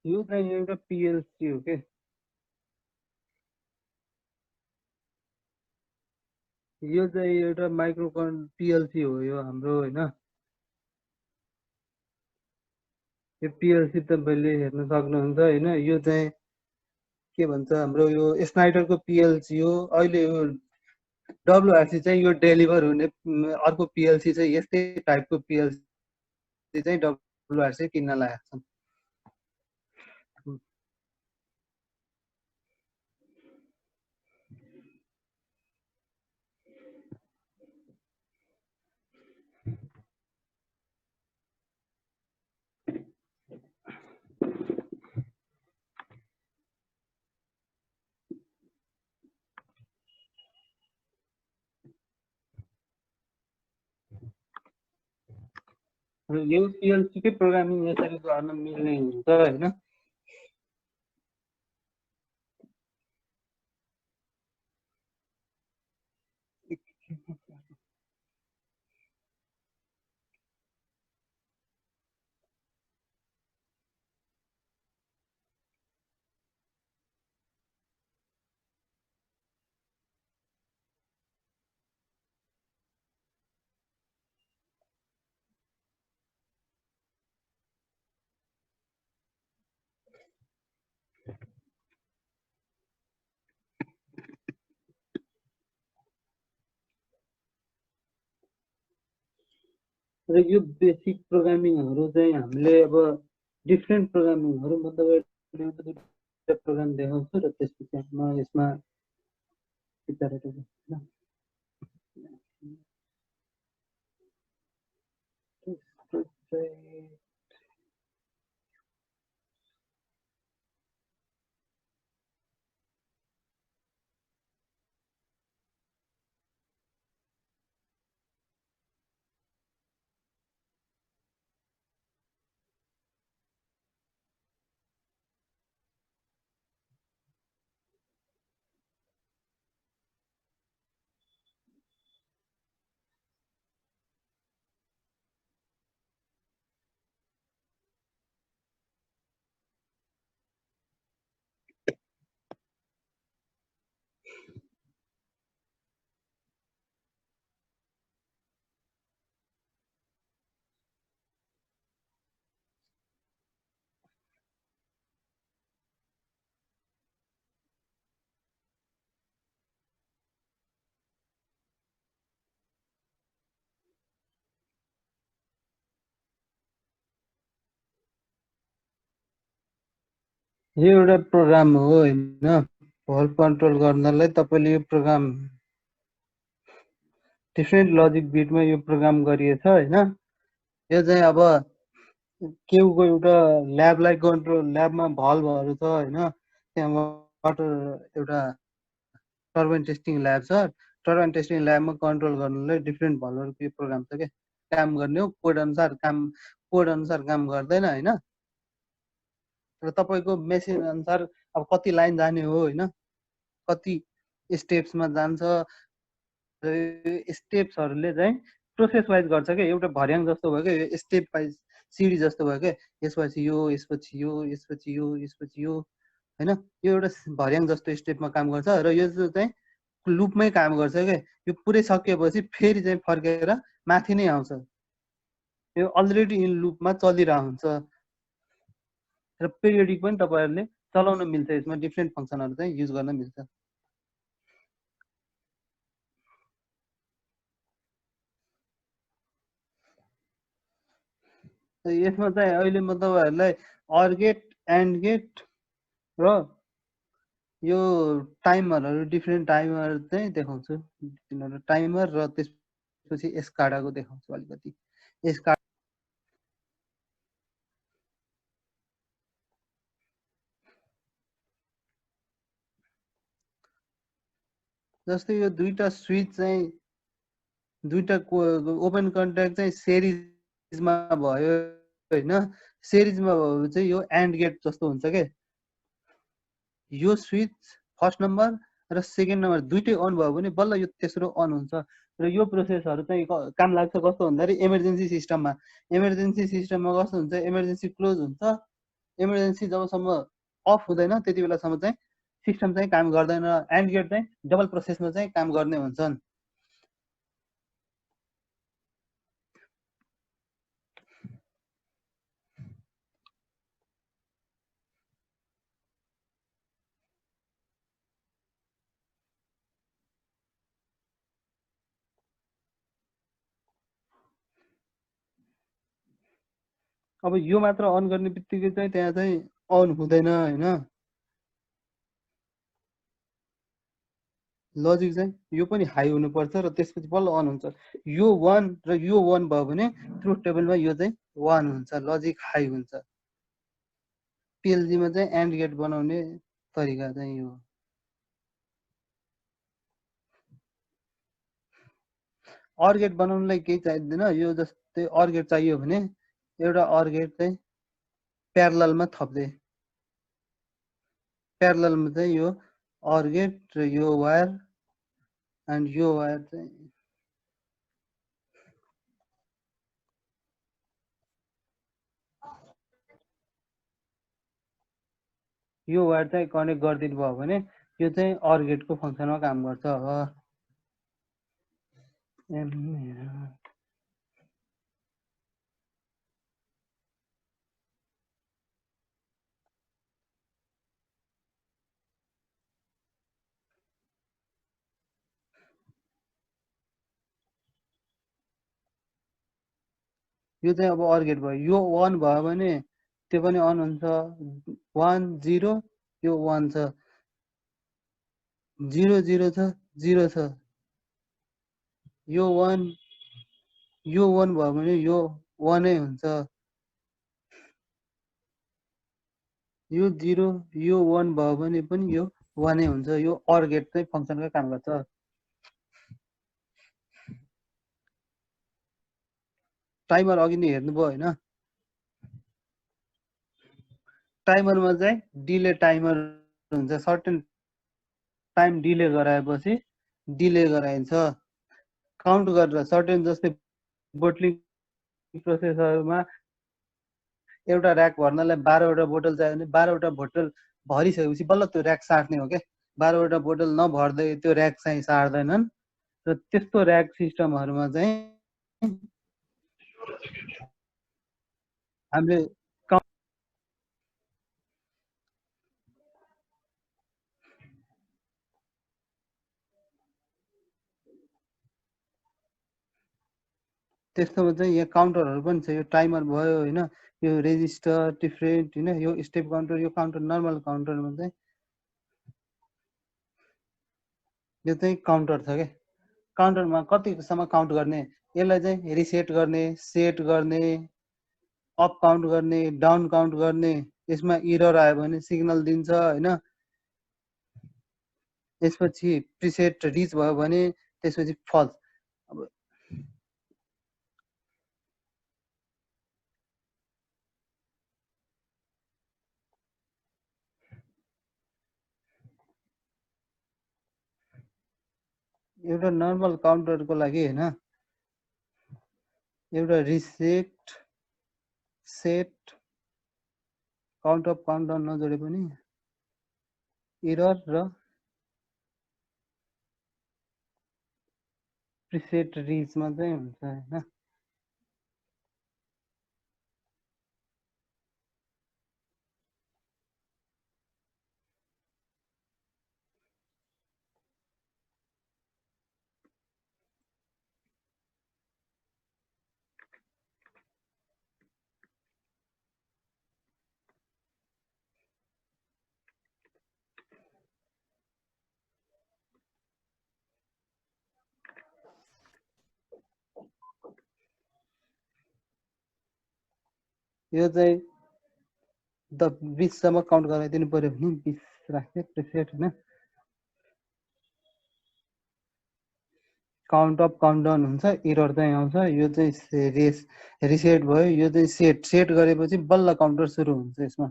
यो चाहिँ एउटा पिएलसी हो के। यो चाहिँ एउटा माइक्रोकन पिएलसी हो यो हाम्रो होइन। यो पिएलसी तपाईँले हेर्न सक्नुहुन्छ होइन। यो चाहिँ के भन्छ हाम्रो यो स्नाइडरको पिएलसी हो। अहिले यो डब्लुआरसी चाहिँ यो डेलिभर हुने अर्को पिएलसी चाहिँ यस्तै टाइपको पिएलसी चाहिँ टुलबार चाहिँ किन्न लागेको छन्। यो पिएलसी कै प्रोग्रामिङ यसरी गर्न मिल्ने हुन्छ हैन। र यो बेसिक प्रोग्रामिङहरु चाहिँ हामीले अब डिफ्रेन्ट प्रोग्रामिङहरु मतलब एउटा दुईटा प्रोग्राम देखाउँछु र त्यसपछि म यसमा विचारहरू गर्छु हैन। यो एउटा प्रोग्राम हो हैन, भल कन्ट्रोल गर्नलाई तपाईले यो प्रोग्राम डिफ्रेन्ट लजिक बिटमा यो प्रोग्राम गरिएछ हैन। यो चाहिँ अब केउको एउटा ल्याबलाई कन्ट्रोल ल्याबमा भल्भहरु छ हैन, त्यहाँ वाटर एउटा टर्बाइन टेस्टिङ ल्याब छ, टर्बाइन टेस्टिङ ल्याबमा कन्ट्रोल गर्नलाई डिफ्रेन्ट भल्भहरुको यो प्रोग्राम छ के, काम गर्ने हो, कोड अनुसार काम गर्दैन हैन। र तपाईको मेसिन अनुसार अब कति लाइन जाने हो हैन, कति स्टेप्समा जान्छ, स्टेप्सहरुले चाहिँ प्रोसेस वाइज गर्छ के, एउटा भर्याङ जस्तो भयो के, स्टेप वाइज सिडी जस्तो भयो के, यसपछि यो यसपछि यो यसपछि यो यसपछि यो हैन। यो एउटा भर्याङ जस्तो स्टेपमा काम गर्छ र यो चाहिँ लुपमै काम गर्छ के। यो पुरै सकिएपछि फेरि चाहिँ फर्केर माथि नै आउँछ, यो अलरेडी इन लुपमा चलिरहेको हुन्छ र पिरियडिक पनि तपाईहरुले चलाउन मिल्छ, यसमा डिफ्रेन्ट फंक्सनहरु चाहिँ युज गर्न मिल्छ। यसमा चाहिँ अहिले म तपाईहरुलाई अर गेट, एन्ड गेट र यो टाइमरहरु डिफ्रेन्ट टाइमर चाहिँ देखाउँछु। तिनीहरु टाइमर र त्यसपछि एस्काडाको देखाउँछु अलिकति। एस्काडा जस्तै यो दुईटा स्विच चाहिँ दुईटा ओपन कन्ट्याक्ट चाहिँ सेरिजमा भयो हैन। सेरिजमा भयो चाहिँ यो एन्ड गेट जस्तो हुन्छ के। यो स्विच फर्स्ट नम्बर र सेकेन्ड नम्बर दुईटै अन भयो भने बल्ल यो तेस्रो अन हुन्छ र यो प्रोसेसहरु चाहिँ काम लाग्छ कस्तो भन्दाखेरि इमर्जेन्सी सिस्टममा। इमर्जेन्सी सिस्टममा कस्तो हुन्छ, इमर्जेन्सी क्लोज हुन्छ, इमर्जेन्सी जबसम्म अफ हुँदैन त्यति बेलासम्म चाहिँ सिस्टम चाहिँ काम गर्दैन। एन्ड गेट चाहिँ डबल प्रोसेसमा चाहिँ काम गर्ने हुन्छन्। अब यो मात्र अन गर्ने बित्तिकै चाहिँ त्यहाँ चाहिँ अन हुँदैन हैन लजिक चाहिँ यो पनि हाई हुनुपर्छ र त्यसपछि बल्ल अन हुन्छ यो 1 र यो 1 भयो भने ट्रुथ टेबलमा यो चाहिँ 1 हुन्छ लजिक हाई हुन्छ पीएलजी मा चाहिँ एन्ड गेट बनाउने तरिका चाहिँ यो अर गेट बनाउनलाई केही चाहिदैन यो जस्तै अर गेट चाहियो भने एउटा अर गेट चाहिँ प्यारललमा थप्दै प्यारललमा चाहिँ यो अर गेट र यो वायर एन्ड यो वायर चाहिँ यो वायर चाहिँ कनेक्ट गरिदिनु भयो भने यो चाहिँ अर गेटको फङ्सनमा काम गर्छ यो चाहिँ अब अर गेट भयो यो 1 भयो भने त्यो पनि अन हुन्छ 1 0 यो 1 छ 0 0 छ 0 छ यो 1 भयो भने यो 1 नै हुन्छ यो 0 यो 1 भयो भने पनि यो 1 नै हुन्छ यो अर गेट चाहिँ फङ्सनकै काम गर्छ टाइमर अघि नै हेर्नुभयो हैन टाइमरमा चाहिँ डिले टाइमर हुन्छ सर्टेन टाइम डिले गराएपछि डिले गराइन्छ काउन्ट गरेर सर्टेन जस्तै बोटलिङ प्रोसेसरमा एउटा र्याक भर्नलाई 12 वटा बोतल चाहियो भने 12 वटा बोतल भरिसकेपछि बल्ल त्यो र्याक साट्ने हो के 12 वटा बोतल नभर्दै त्यो र्याक चाहिँ साट्दैनन् र त्यस्तो र्याक सिस्टमहरुमा चाहिँ हामीले त्यस्तोमा चाहिँ यहाँ काउन्टरहरु पनि छ यो टाइमर भयो हैन यो रेजिस्टर डिफरेन्ट हैन यो स्टेप काउन्टर यो काउन्टर नर्मल काउन्टरमा चाहिँ यो चाहिँ काउन्टर छ के काउन्टरमा कतिसम्म काउन्ट गर्ने यसलाई चाहिँ रिसेट गर्ने सेट गर्ने अप काउन्ट गर्ने डाउन काउन्ट गर्ने यसमा एरर आयो भने सिग्नल दिन्छ हैन त्यसपछि प्रिसेट रिच भयो भने त्यसपछि फल्स अब एउटा नर्मल काउन्टरको लागि हैन एउटा reset set count up count down नजोडे पनि एरर र प्रिसेट रिचमा चाहिँ हुन्छ हैन यो चाहिँ 20 सम्म काउन्ट गराइदिनु पर्यो भने 20 राख्ने प्रिसेट हैन काउन्ट अप काउन्ट डाउन हुन्छ एरर चाहिँ आउँछ यो चाहिँ रिसेट भयो यो चाहिँ सेट गरेपछि बल्ल काउन्टर सुरु हुन्छ यसमा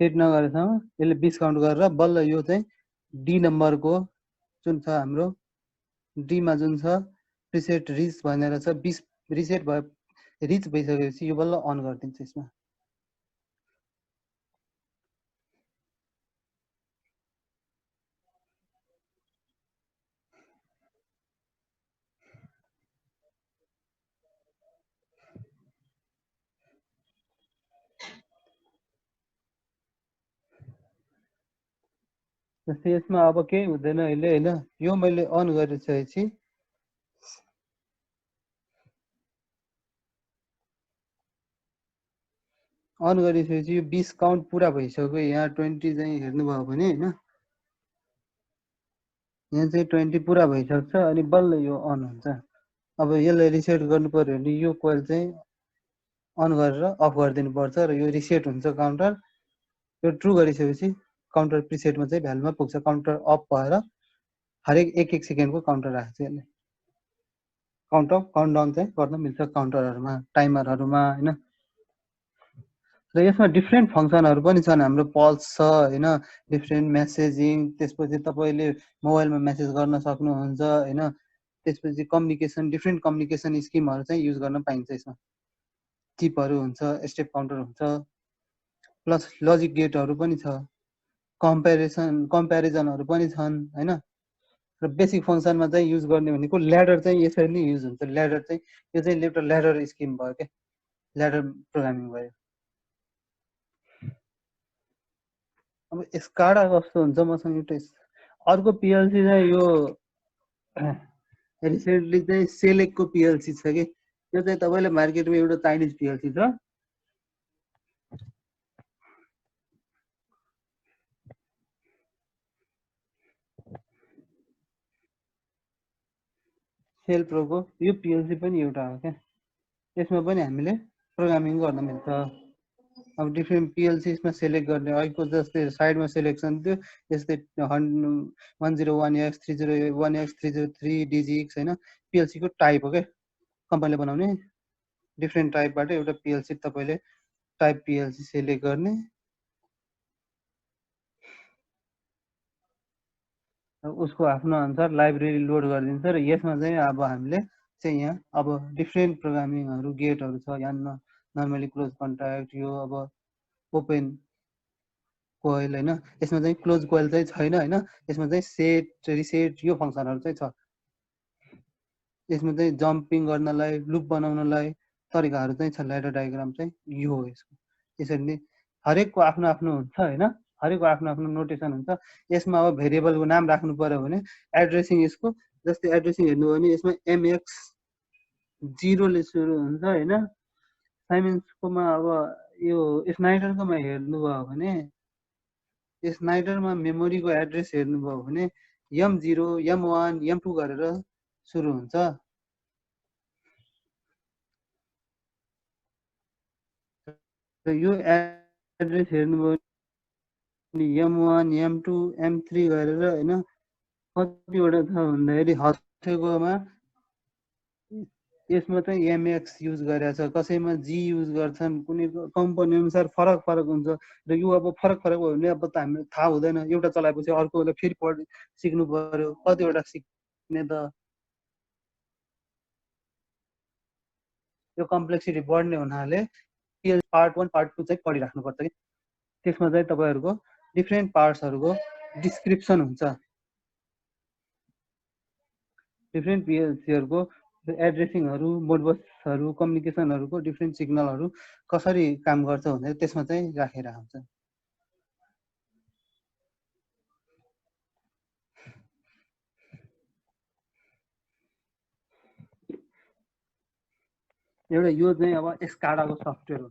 सेट नगरेसम्म यसले 20 काउन्ट गरेर बल्ल यो चाहिँ डी नम्बरको जुन छ हाम्रो डी मा जुन छ प्रिसेट रिच भनेर छ 20 रिसेट भयो रिच भइसकेपछि यो बल्ल अन गरिदिन्छ यसमा जस्तै यसमा अब केही हुँदैन अहिले हैन यो मैले अन गरिसकेपछि अन गरिसकेपछि यो 20 काउन्ट पुरा भइसक्यो यहाँ 20 चाहिँ हेर्नुभयो भने हैन यहाँ चाहिँ 20 पुरा भइसक्छ अनि बल्ल यो अन हुन्छ अब यसलाई रिसेट गर्नु पर्यो भने यो कोइल चाहिँ अन गरेर अफ गरिदिनु पर्छ र यो रिसेट हुन्छ काउन्टर यो ट्रु गरिसकेपछि काउन्टर प्रिसेटमा चाहिँ भ्यालुमा पुग्छ काउन्टर अफ भएर हरेक एक सेकेन्डको काउन्टर राख्छ यसले काउन्ट अफ काउन्ट डाउन चाहिँ गर्न मिल्छ काउन्टरहरुमा टाइमरहरुमा हैन र यसमा डिफ्रेन्ट फंक्सनहरु पनि छन् हाम्रो पल्स छ हैन डिफ्रेन्ट मेसेजिङ त्यसपछि तपाईले मोबाइलमा मेसेज गर्न सक्नुहुन्छ हैन त्यसपछि कम्युनिकेसन डिफ्रेन्ट कम्युनिकेसन स्किमहरु चाहिँ युज गर्न पाइन्छ यसमा चिपहरु हुन्छ स्टेप काउन्टर हुन्छ प्लस लजिक गेटहरु पनि छ कम्प्यारिजनहरु पनि छन् हैन र बेसिक फंक्सनमा चाहिँ युज गर्ने भनेको ल्याडर चाहिँ यसरी नै युज हुन्छ ल्याडर चाहिँ यो चाहिँ एउटा ल्याडर स्किम भयो के ल्याडर प्रोग्रामिङ भयो अब स्काडा कस्तो हुन्छ मसँग एउटा अर्को पीएलसी चाहिँ यो रिसेन्टली चाहिँ सेलेक्टको पीएलसी छ के यो चाहिँ तपाईले मार्केटमा एउटा चाइनिज पीएलसी छ सेल प्रोको यो पीएलसी पनि एउटा हो के यसमा पनि हामीले प्रोग्रामिङ गर्न मिल्छ अब डिफ्रेन्ट पीएलसीमा सेलेक्ट गर्ने अहिलेको जस्तै साइडमा सेलेक्सन थियो यस्तै 101x 301x 303 डिजिक्स हैन पीएलसी को टाइप हो के कम्पनीले बनाउने डिफ्रेन्ट टाइपबाट एउटा पीएलसी तपाईले टाइप पीएलसी सेलेक्ट गर्ने उसको आफ्नो अनुसार लाइब्रेरी लोड गरिदिन्छ र यसमा चाहिँ अब हामीले चाहिँ यहाँ अब डिफ्रेन्ट प्रोग्रामिङहरु गेटहरु छ यहाँ नर्मली क्लोज कन्ट्याक्ट यो अब ओपन कोइल हैन यसमा चाहिँ क्लोज कोइल चाहिँ छैन हैन यसमा चाहिँ सेट रिसेट यो फंक्सनहरु चाहिँ छ यसमा चाहिँ जम्पिङ गर्नलाई लुप बनाउनलाई तरिकाहरु चाहिँ छ ल्याडर डायग्राम चाहिँ यो हो यसको यसरी नै हरेकको आफ्नो आफ्नो हुन्छ हैन हरेकको आफ्नो आफ्नो नोटेसन हुन्छ यसमा अब भेरिएबलको नाम राख्नु पर्यो भने एड्रेसिङ यसको जस्तै एड्रेसिङ हेर्नु हो भने यसमा mx 0 ले सुरु हुन्छ हैन साइमन्सकोमा अब यो स्नाइडरकोमा हेर्नुभयो भने स्नाइडरमा मेमोरीको एड्रेस हेर्नुभयो भने m0 m1 m2 गरेर सुरु हुन्छ र यो एड्रेस हेर्नुभयो भने m1 m2 m3 गरेर हैन कतिवटा छ भन्दाखेरि हरेकमा यसमा चाहिँ mx युज गरेछ कसैमा g युज गर्छन् कुनै कम्पनी अनुसार फरक फरक हुन्छ र यो अब फरक फरक भयो भने अब त हामीलाई थाहा हुँदैन एउटा चलाएपछि अर्कोले फेरि पढ सिक्नु पर्यो कतिवटा सिक्ने त यो कम्प्लेक्सिटी बढ्ने हुनाले पार्ट 1 पार्ट 2 चाहिँ पढिराख्नु पर्छ के त्यसमा चाहिँ तपाईहरुको डिफ्रेन्ट पार्ट्सहरुको डिस्क्रिप्सन हुन्छ डिफ्रेन्ट पीएलसीहरुको एड्रेसिङहरु मोडबसहरु कम्युनिकेसनहरुको डिफ्रेन्ट सिग्नलहरु कसरी काम गर्छ भनेर त्यसमा चाहिँ राखेर हुन्छ एउटा यो चाहिँ अब स्काडाको सफ्टवेयर हो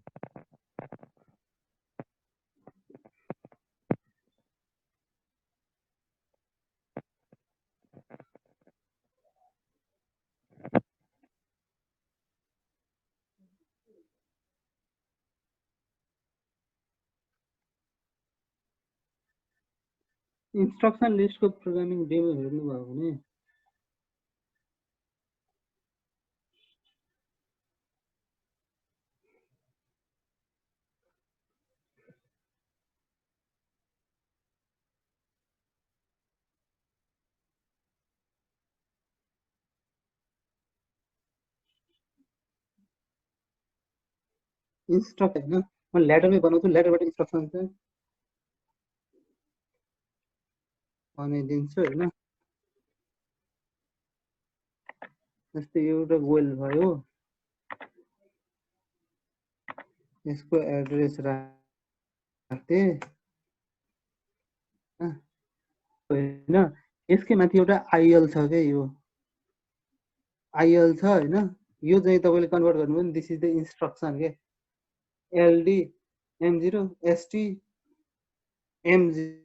इन्स्ट्रक्सन लिस्टको प्रोग्रामिङ डेमो हेर्नुभयो भने इन्स्ट्रक्सन हैन म ल्याडरमै बनाउँछु ल्याडरबाट इन्स्ट्रक्सन चाहिँ बनाइदिन्छु हैन जस्तै एउटा गोल भयो यसको एड्रेस राख्थे हैन यसकै माथि एउटा आईएल छ के यो आईएल छ हैन यो चाहिँ तपाईले कन्भर्ट गर्नुभयो नि दिस इज द इन्स्ट्रक्सन के एलडी M0 ST M0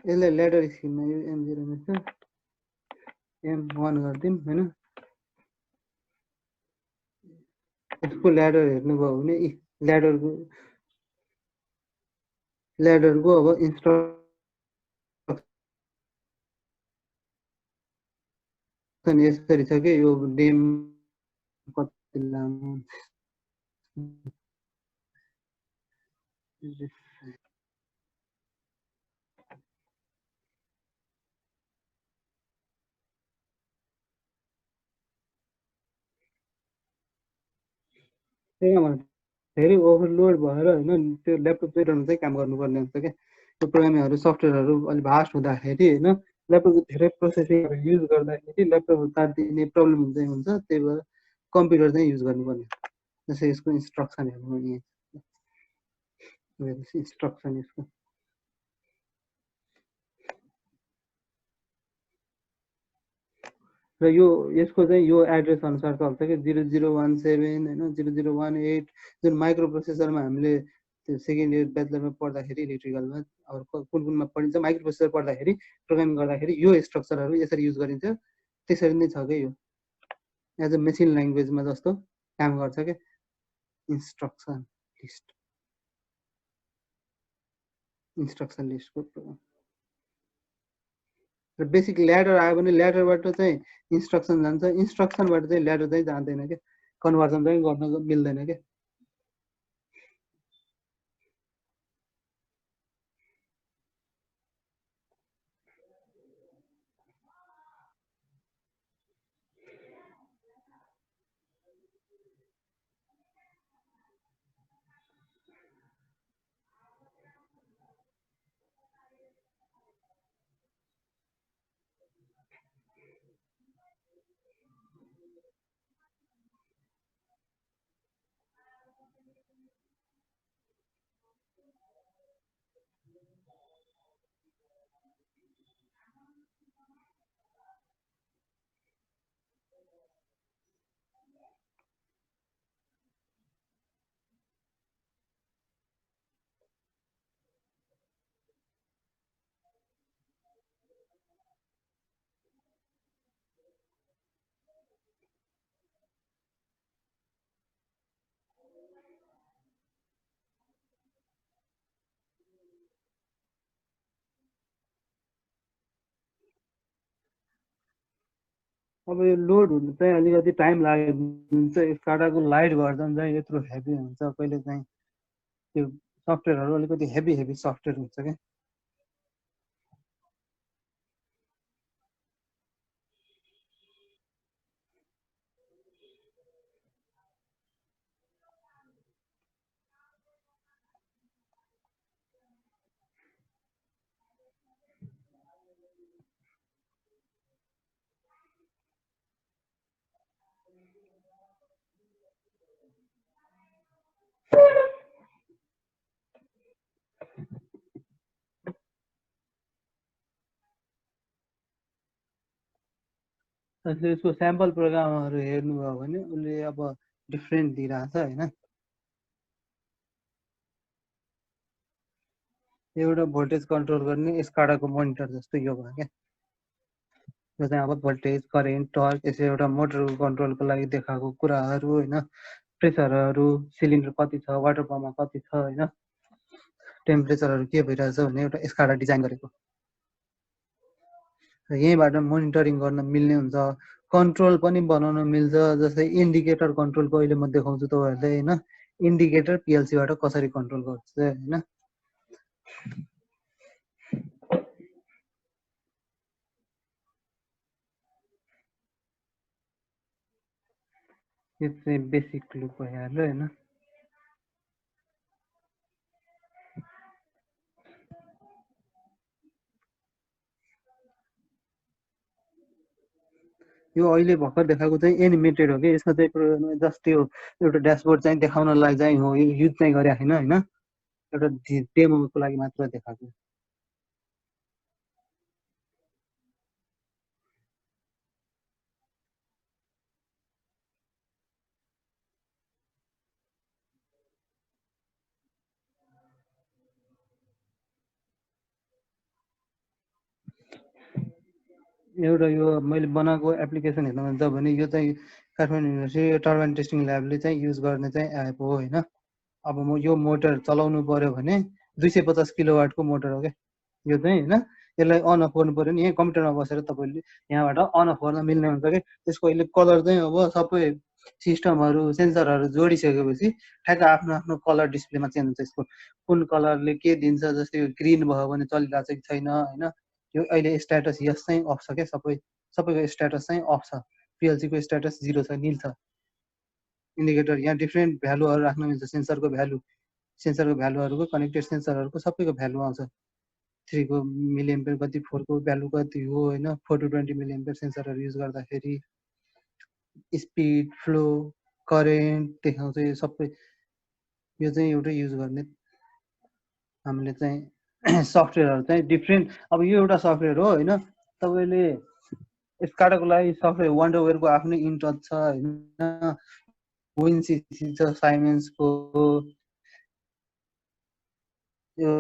यसलाई ल्याडर स्किममा यो M0 मिल्छ M1 गर्दिम हैन यसको ल्याडर हेर्नुभयो भने ल्याडरको अब इन्स्ट्रक्सन यसरी छ के यो डेम कति लामो धेरै ओभरलोड भएर हैन त्यो ल्यापटप चाहिँ चाहिँ काम गर्नुपर्ने हुन्छ के त्यो प्रोग्रामिङहरु सफ्टवेयरहरु अलि भास्ट हुँदाखेरि हैन ल्यापटपको धेरै प्रोसेसिङहरु युज गर्दाखेरि ल्यापटप तातिने प्रब्लम हुन्छ त्यही भएर कम्प्युटर चाहिँ युज गर्नुपर्ने जस्तै यसको इन्स्ट्रक्सन हेर्नु भने इन्स्ट्रक्सन यसको र यसको चाहिँ यो एड्रेस अनुसार चल्छ के 0017 हैन 0018 जुन माइक्रो प्रोसेसरमा हामीले त्यो सेकेन्ड इयर ब्याचलरमा पढ्दाखेरि इलेक्ट्रिकलमा अब कुनमा पढिन्छ माइक्रो प्रोसेसर पढ्दाखेरि प्रोग्रामिङ गर्दाखेरि यो स्ट्रक्चरहरु यसरी युज गरिन्छ त्यसरी नै छ के यो एज अ मेसिन ल्याङ्ग्वेजमा जस्तो काम गर्छ के इन्स्ट्रक्सन लिस्टको र बेसिक ल्याडर आयो भने ल्याडरबाट चाहिँ इन्स्ट्रक्सन जान्छ इन्स्ट्रक्सनबाट चाहिँ ल्याडर चाहिँ जाँदैन के कन्भर्जन चाहिँ गर्न मिल्दैन के अब यो लोड हुनु चाहिँ अलिकति टाइम लाग्छ स्काडाको लाइट भर्जन चाहिँ यत्रो हेभी हुन्छ कहिले चाहिँ त्यो सफ्टवेयरहरु अलिकति हेभी सफ्टवेयर हुन्छ के त्यसले यसको स्याम्पल प्रोग्रामहरु हेर्नुभयो भने उसले अब डिफरेन्ट दिइराछ हैन एउटा भोल्टेज कन्ट्रोल गर्ने स्काडाको मोनिटर जस्तो यो भयो के यो चाहिँ अब भोल्टेज करेन्ट टर्क यसो एउटा मोटरको कन्ट्रोलको लागि देखाएको कुराहरु हैन प्रेसरहरु सिलिन्डर कति छ वाटर पम्पमा कति छ हैन टेम्परेचरहरु के भइरहेछ भन्ने एउटा स्काडा डिजाइन गरेको र यहीबाट मोनिटरिङ गर्न मिल्ने हुन्छ कन्ट्रोल पनि बनाउन मिल्छ जस्तै इन्डिकेटर कन्ट्रोलको अहिले म देखाउँछु तपाईहरुलाई हैन इन्डिकेटर पीएलसी बाट कसरी कन्ट्रोल गर्छ हैन यो चाहिँ बेसिक लुप भइहाल्यो हैन यो अहिले भर्खर देखाएको चाहिँ एनिमेटेड हो के यसमा चाहिँ जस्ट त्यो एउटा ड्याशबोर्ड चाहिँ देखाउनलाई चाहिँ हो यो युज चाहिँ गरे हैन हैन एउटा डेमोको लागि मात्र देखाएको एउटा यो मैले बनाएको एप्लिकेसन हेर्नुहुन्छ भने यो चाहिँ काठमाडौँ युनिभर्सिटी टर्बाइन टेस्टिङ ल्याबले चाहिँ युज गर्ने चाहिँ एप हो होइन। अब म यो मोटर चलाउनु पर्यो भने 250 किलोवाटको मोटर हो क्या यो चाहिँ होइन। यसलाई अन अफ गर्नु पर्यो नि यहीँ कम्प्युटरमा बसेर तपाईँले यहाँबाट अन अफ गर्न मिल्ने हुन्छ कि। त्यसको अहिले कलर चाहिँ अब सबै सिस्टमहरू सेन्सरहरू जोडिसकेपछि ठ्याक्क आफ्नो आफ्नो कलर डिस्प्लेमा चेन्ज हुन्छ। यसको कुन कलरले के दिन्छ, जस्तै ग्रिन भयो भने चलिरहेको छ कि छैन होइन। यो अहिले स्ट्याटस यस चाहिँ अफ छ क्या, सबैको स्ट्याटस चाहिँ अफ छ। पिएलसीको स्ट्याटस 0 छ, निल छ। इन्डिकेटर यहाँ डिफ्रेन्ट भ्यालुहरू राख्न मिल्छ। सेन्सरको भ्यालुहरूको कनेक्टेड सेन्सरहरूको सबैको भ्यालु आउँछ। 3 को मिलिएम्पियर कति, 4 को भ्यालु कति हो होइन। 4 to 20 मिलिएम्पियर सेन्सरहरू युज गर्दाखेरि स्पिड, फ्लो, करेन्ट देखाउँछ। यो सबै यो चाहिँ एउटै युज गर्ने हामीले चाहिँ सफ्टवेयरहरू चाहिँ डिफ्रेन्ट। अब यो एउटा सफ्टवेयर हो होइन। तपाईँले स्काडाको लागि सफ्टवेयर वन्डरवेयरको आफ्नै इन्टच छ होइन। विनसिसी छ साइमेन्सको। यो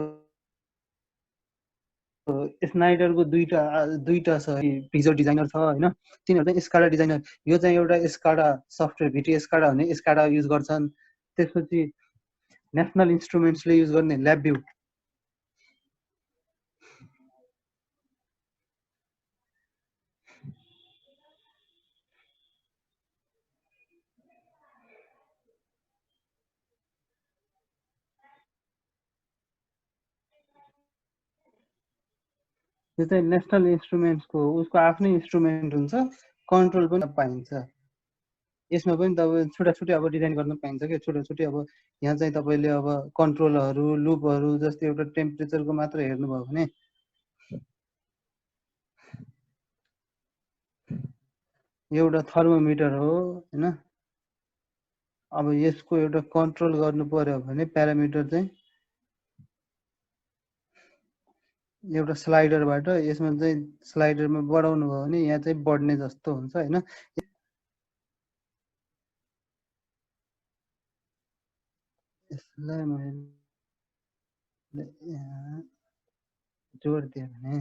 स्नाइडरको दुईटा छ, भिजुअल डिजाइनर छ होइन। तिनीहरू चाहिँ स्काडा डिजाइनर। यो चाहिँ एउटा स्काडा सफ्टवेयर, भिटी स्काडा भन्ने स्काडा युज गर्छन्। त्यसपछि नेसनल इन्स्ट्रुमेन्ट्सले युज गर्ने ल्याबभ्यू, यो चाहिँ नेसनल इन्स्ट्रुमेन्ट्सको उसको आफ्नै इन्स्ट्रुमेन्ट हुन्छ। कन्ट्रोल पनि पाइन्छ यसमा पनि। तपाईँ छुट्टा अब डिजाइन गर्न पाइन्छ क्या, छुट्टा अब यहाँ चाहिँ तपाईँले अब कन्ट्रोलहरू लुपहरू जस्तै एउटा टेम्परेचरको मात्र हेर्नुभयो भने एउटा थर्मोमिटर हो होइन। अब यसको एउटा कन्ट्रोल गर्नु पर्यो भने प्यारामिटर चाहिँ एउटा स्लाइडरबाट, यसमा चाहिँ स्लाइडरमा बढाउनु भयो भने यहाँ चाहिँ बढ्ने जस्तो हुन्छ होइन। यसलाई मैले यहाँ जोड दिएँ भने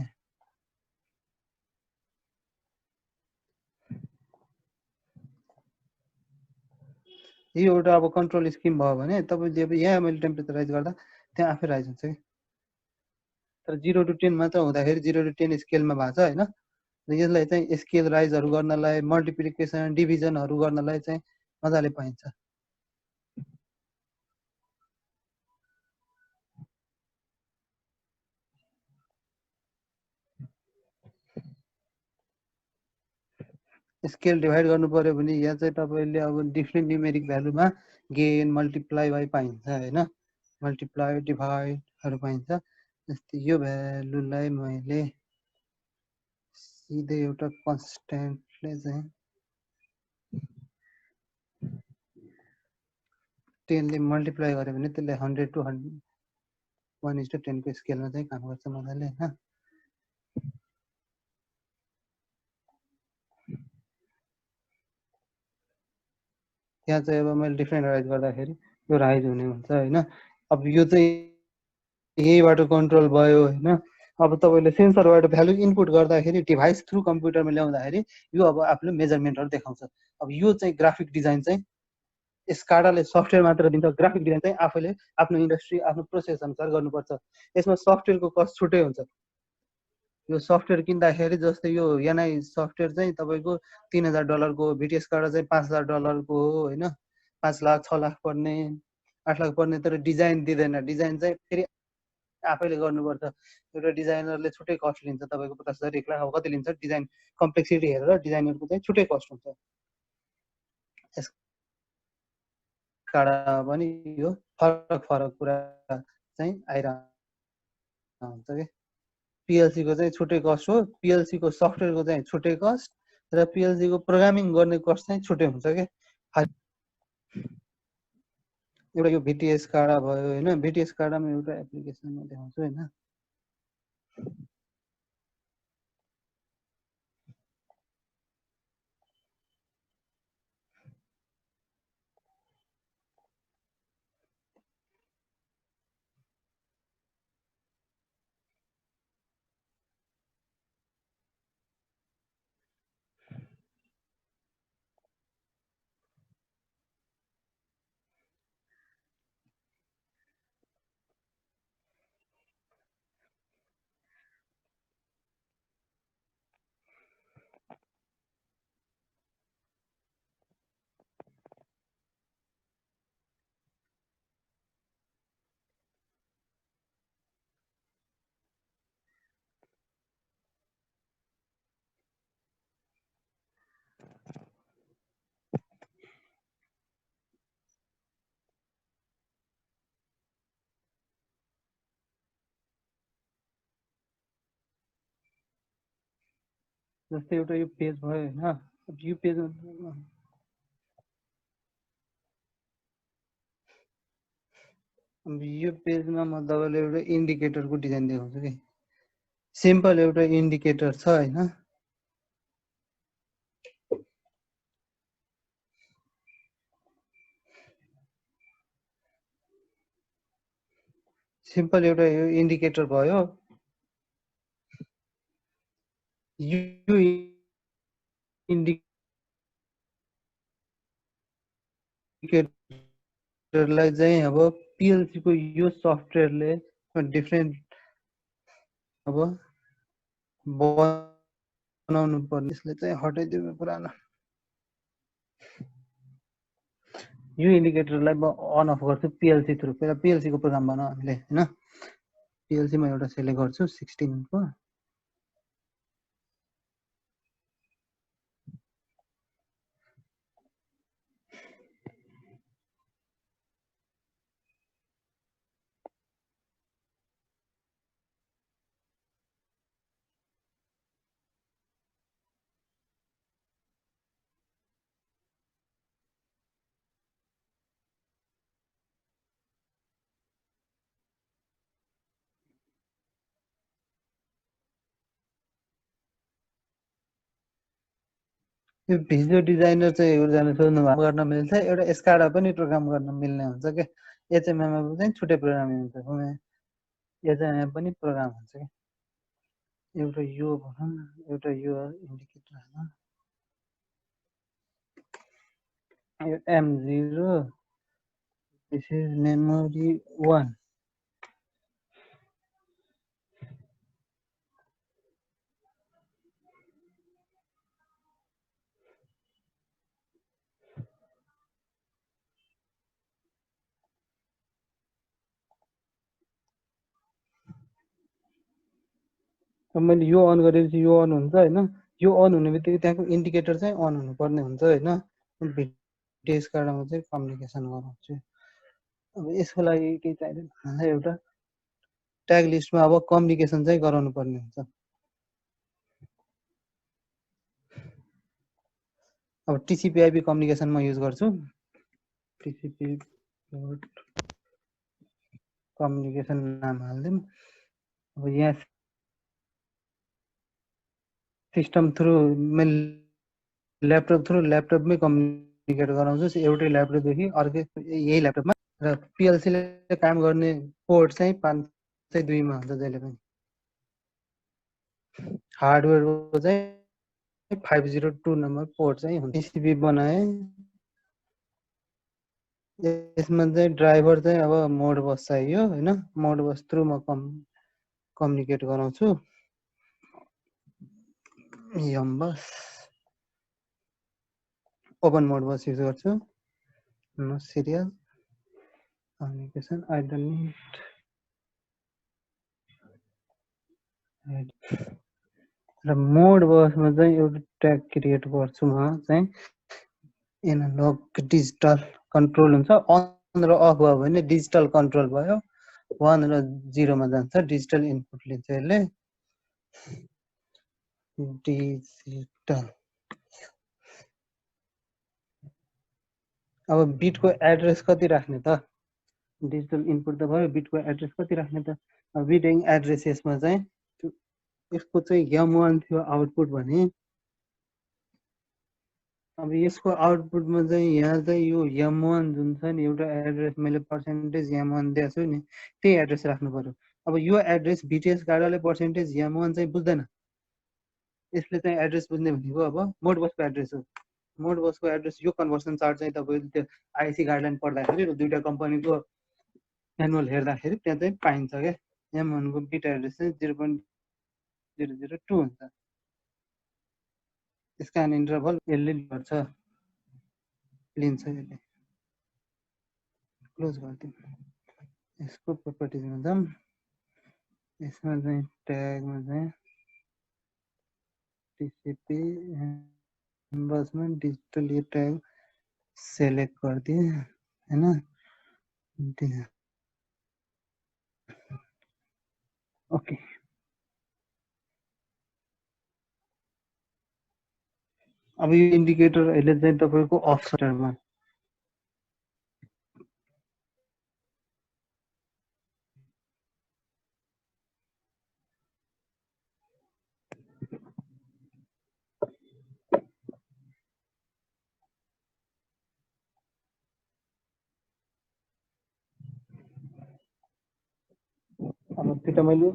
यो एउटा अब कन्ट्रोल स्किम भयो भने तपाईँले अब यहाँ मैले टेम्परेचर राइज गर्दा त्यहाँ आफै राइज हुन्छ कि। तर 0 to 10 मात्र हुँदाखेरि 0 to 10 स्केलमा भएको छ होइन। यसलाई चाहिँ स्केल राइजहरू गर्नलाई, मल्टिप्लिकेसन डिभिजनहरू गर्नलाई चाहिँ मजाले पाइन्छ। स्केल डिभाइड गर्नु पर्यो भने यहाँ चाहिँ तपाईँले अब डिफ्रेन्ट न्युमेरिक भ्यालुमा गेन मल्टिप्लाई बाई पाइन्छ होइन। मल्टिप्लाई डिभाइडहरू पाइन्छ। जस्तै यो भ्यालुलाई मैले सिधै एउटा कन्सटेन्टले चाहिँ 10 ले मल्टिप्लाई गर्यो भने त्यसले 100 to 1:10 को स्केलमा चाहिँ काम गर्छ मजाले होइन। यहाँ चाहिँ अब मैले डिफ्रेन्ट राइज गर्दाखेरि यो राइज हुने हुन्छ होइन। अब यो चाहिँ यहीबाट कन्ट्रोल भयो होइन। अब तपाईँले सेन्सरबाट भ्यालु इनपुट गर्दाखेरि डिभाइस थ्रु कम्प्युटरमा ल्याउँदाखेरि यो अब आफूले मेजरमेन्टहरू देखाउँछ। अब यो चाहिँ ग्राफिक डिजाइन चाहिँ स्काडाले सफ्टवेयर मात्र दिन्छ। ग्राफिक डिजाइन चाहिँ आफूले आफ्नो इन्डस्ट्री आफ्नो प्रोसेस अनुसार गर्नुपर्छ। यसमा सफ्टवेयरको कस्ट छुट्टै हुन्छ। यो सफ्टवेयर किन्दाखेरि जस्तै यो एनआई सफ्टवेयर चाहिँ तपाईँको $3000 को, भिटी स्काडा चाहिँ $5000 को हो होइन। 5 लाख 6 लाख पर्ने, 8 लाख पर्ने। तर डिजाइन दिँदैन। डिजाइन चाहिँ फेरि आफैले गर्नुपर्छ। एउटा डिजाइनरले छुट्टै कस्ट लिन्छ तपाईँको 50,000 1 लाख अब कति लिन्छ डिजाइन कम्प्लेक्सिटी हेरेर डिजाइनरको चाहिँ छुट्टै कस्ट हुन्छ। स्काडा पनि यो फरक कुरा चाहिँ आइरहन्छ कि। पिएलसीको चाहिँ छुट्टै कस्ट हो, पिएलसीको सफ्टवेयरको चाहिँ छुट्टै कस्ट र पिएलसीको प्रोग्रामिङ गर्ने कस्ट चाहिँ छुट्टै हुन्छ कि। एउटा यो भिटिएस कार्डा भयो होइन। भिटिएस कार्डामा एउटा एप्लिकेसनमा देखाउँछु होइन। जस्तै एउटा यो पेज भयो होइन, अब यो पेजमा अब यो पेजमा म तपाईँलाई एउटा इन्डिकेटरको डिजाइन देखाउँछु कि सिम्पल एउटा इन्डिकेटर छ होइन, सिम्पल एउटा यो इन्डिकेटर भयो। यो इन्डिकेटरलाई चाहिँ अब पिएलसी को यो सफ्टवेयरले डिफ्रेन्ट अब बनाउनु पर्ने, यसले चाहिँ हटाइदिनु पुरानो। यो इन्डिकेटरलाई म अन अफ गर्छु पिएलसी थ्रु। पहिला पिएलसी को प्रोग्राम बनाऊ हामीले हैन। पिएलसी मा एउटा सेलेक्ट गर्छु 16 को, यो भिडियो डिजाइनर चाहिँ एकजना सोध्नु भएको गर्न मिल्छ, एउटा एस्काडा पनि प्रोग्राम गर्न मिल्ने हुन्छ के। एचएमएम मा चाहिँ छुट्टै प्रोग्रामिङ हुन्छ, एचएमएम पनि प्रोग्राम हुन्छ के। एउटा यो भनौँ न, एउटा यो इन्डिकेटर हैन, यो M0 दिस इज मेमोरी 1। अब मैले यो अन गरेपछि यो अन हुन्छ हैन। यो अन हुने बित्तिकै त्यहाँको इन्डिकेटर चाहिँ अन हुनुपर्ने हुन्छ हैन। भिडियो एस्काडामा चाहिँ कम्युनिकेसन गराउँछु। अब यसको लागि के चाहिन्छ भन्दा एउटा ट्याग लिस्टमा अब कम्युनिकेसन चाहिँ गराउनु पर्ने हुन्छ। अब टिसिपी आइपी कम्युनिकेसन म युज गर्छु। टिसिपी डट कम्युनिकेसन नाम हाल्दिम। अब यहाँ सिस्टम थ्रु मैले ल्यापटप थ्रु ल्यापटपमै कम्युनिकेट गराउँछु। एउटै ल्यापटपदेखि अर्कै यही ल्यापटपमा, र पिएलसी ले काम गर्ने पोर्ट चाहिँ 502 मा हुन्छ जहिले पनि। हार्डवेयरको चाहिँ 502 नम्बर पोर्ट चाहिँ हुन्छ। टिसिपी बनाए, यसमा चाहिँ ड्राइभर चाहिँ अब मोडबस चाहियो हैन। मोडबस थ्रु म कम्युनिकेट गराउँछु। यमबस ओपन मोडबस युज गर्छु। No serial communication I don't need. र मोडबसमा चाहिँ एउटा ट्याग क्रिएट गर्छु म चाहिँ एनालग डिजिटल कन्ट्रोल हुन्छ। अन र अफ भयो भने डिजिटल कन्ट्रोल भयो, 1 र 0 मा जान्छ डिजिटल इनपुट लिन्छ यसले। डिजिटल अब बिटको एड्रेस कति राख्ने त? डिजिटल इनपुट त भयो, बिटको एड्रेस कति राख्ने त? अब बिट एड्रेस यसमा चाहिँ यसको चाहिँ m1 थियो आउटपुट भने, अब यसको आउटपुटमा चाहिँ यहाँ चाहिँ यो m1 जुन छ नि एउटा एड्रेस मैले पर्सेन्टेज m1 दिएको छु नि, त्यही एड्रेस राख्नु पर्यो। अब यो एड्रेस बिटिएस गाडाले पर्सेन्टेज m1 चाहिँ बुझ्दैन, यसले चाहिँ एड्रेस बुझ्ने भनेको अब मोडबसको एड्रेस हो। मोडबसको एड्रेस यो कन्भर्सन चार्ट चाहिँ तपाईँले त्यो आइसी गाइडलाइन पढ्दाखेरि र दुईटा कम्पनीको एनुअल हेर्दाखेरि त्यहाँ चाहिँ पाइन्छ क्या। m1 को बिट एड्रेस चाहिँ 0.002 हुन्छ। स्क्यान इन्टरभल यसले गर्छ, लिन्छ यसले। क्लोज गरिदिउँ। यसको प्रोपर्टिजमा जाऊँ। यसमा चाहिँ ट्यागमा चाहिँ टिसिपी बसमा डिजिटल यो ट्याग सेलेक्ट गरिदिएँ हैन। ओके, अब यो इन्डिकेटर अहिले चाहिँ तपाईको अफ सफ्टवेयरमा अब त्यो त मैले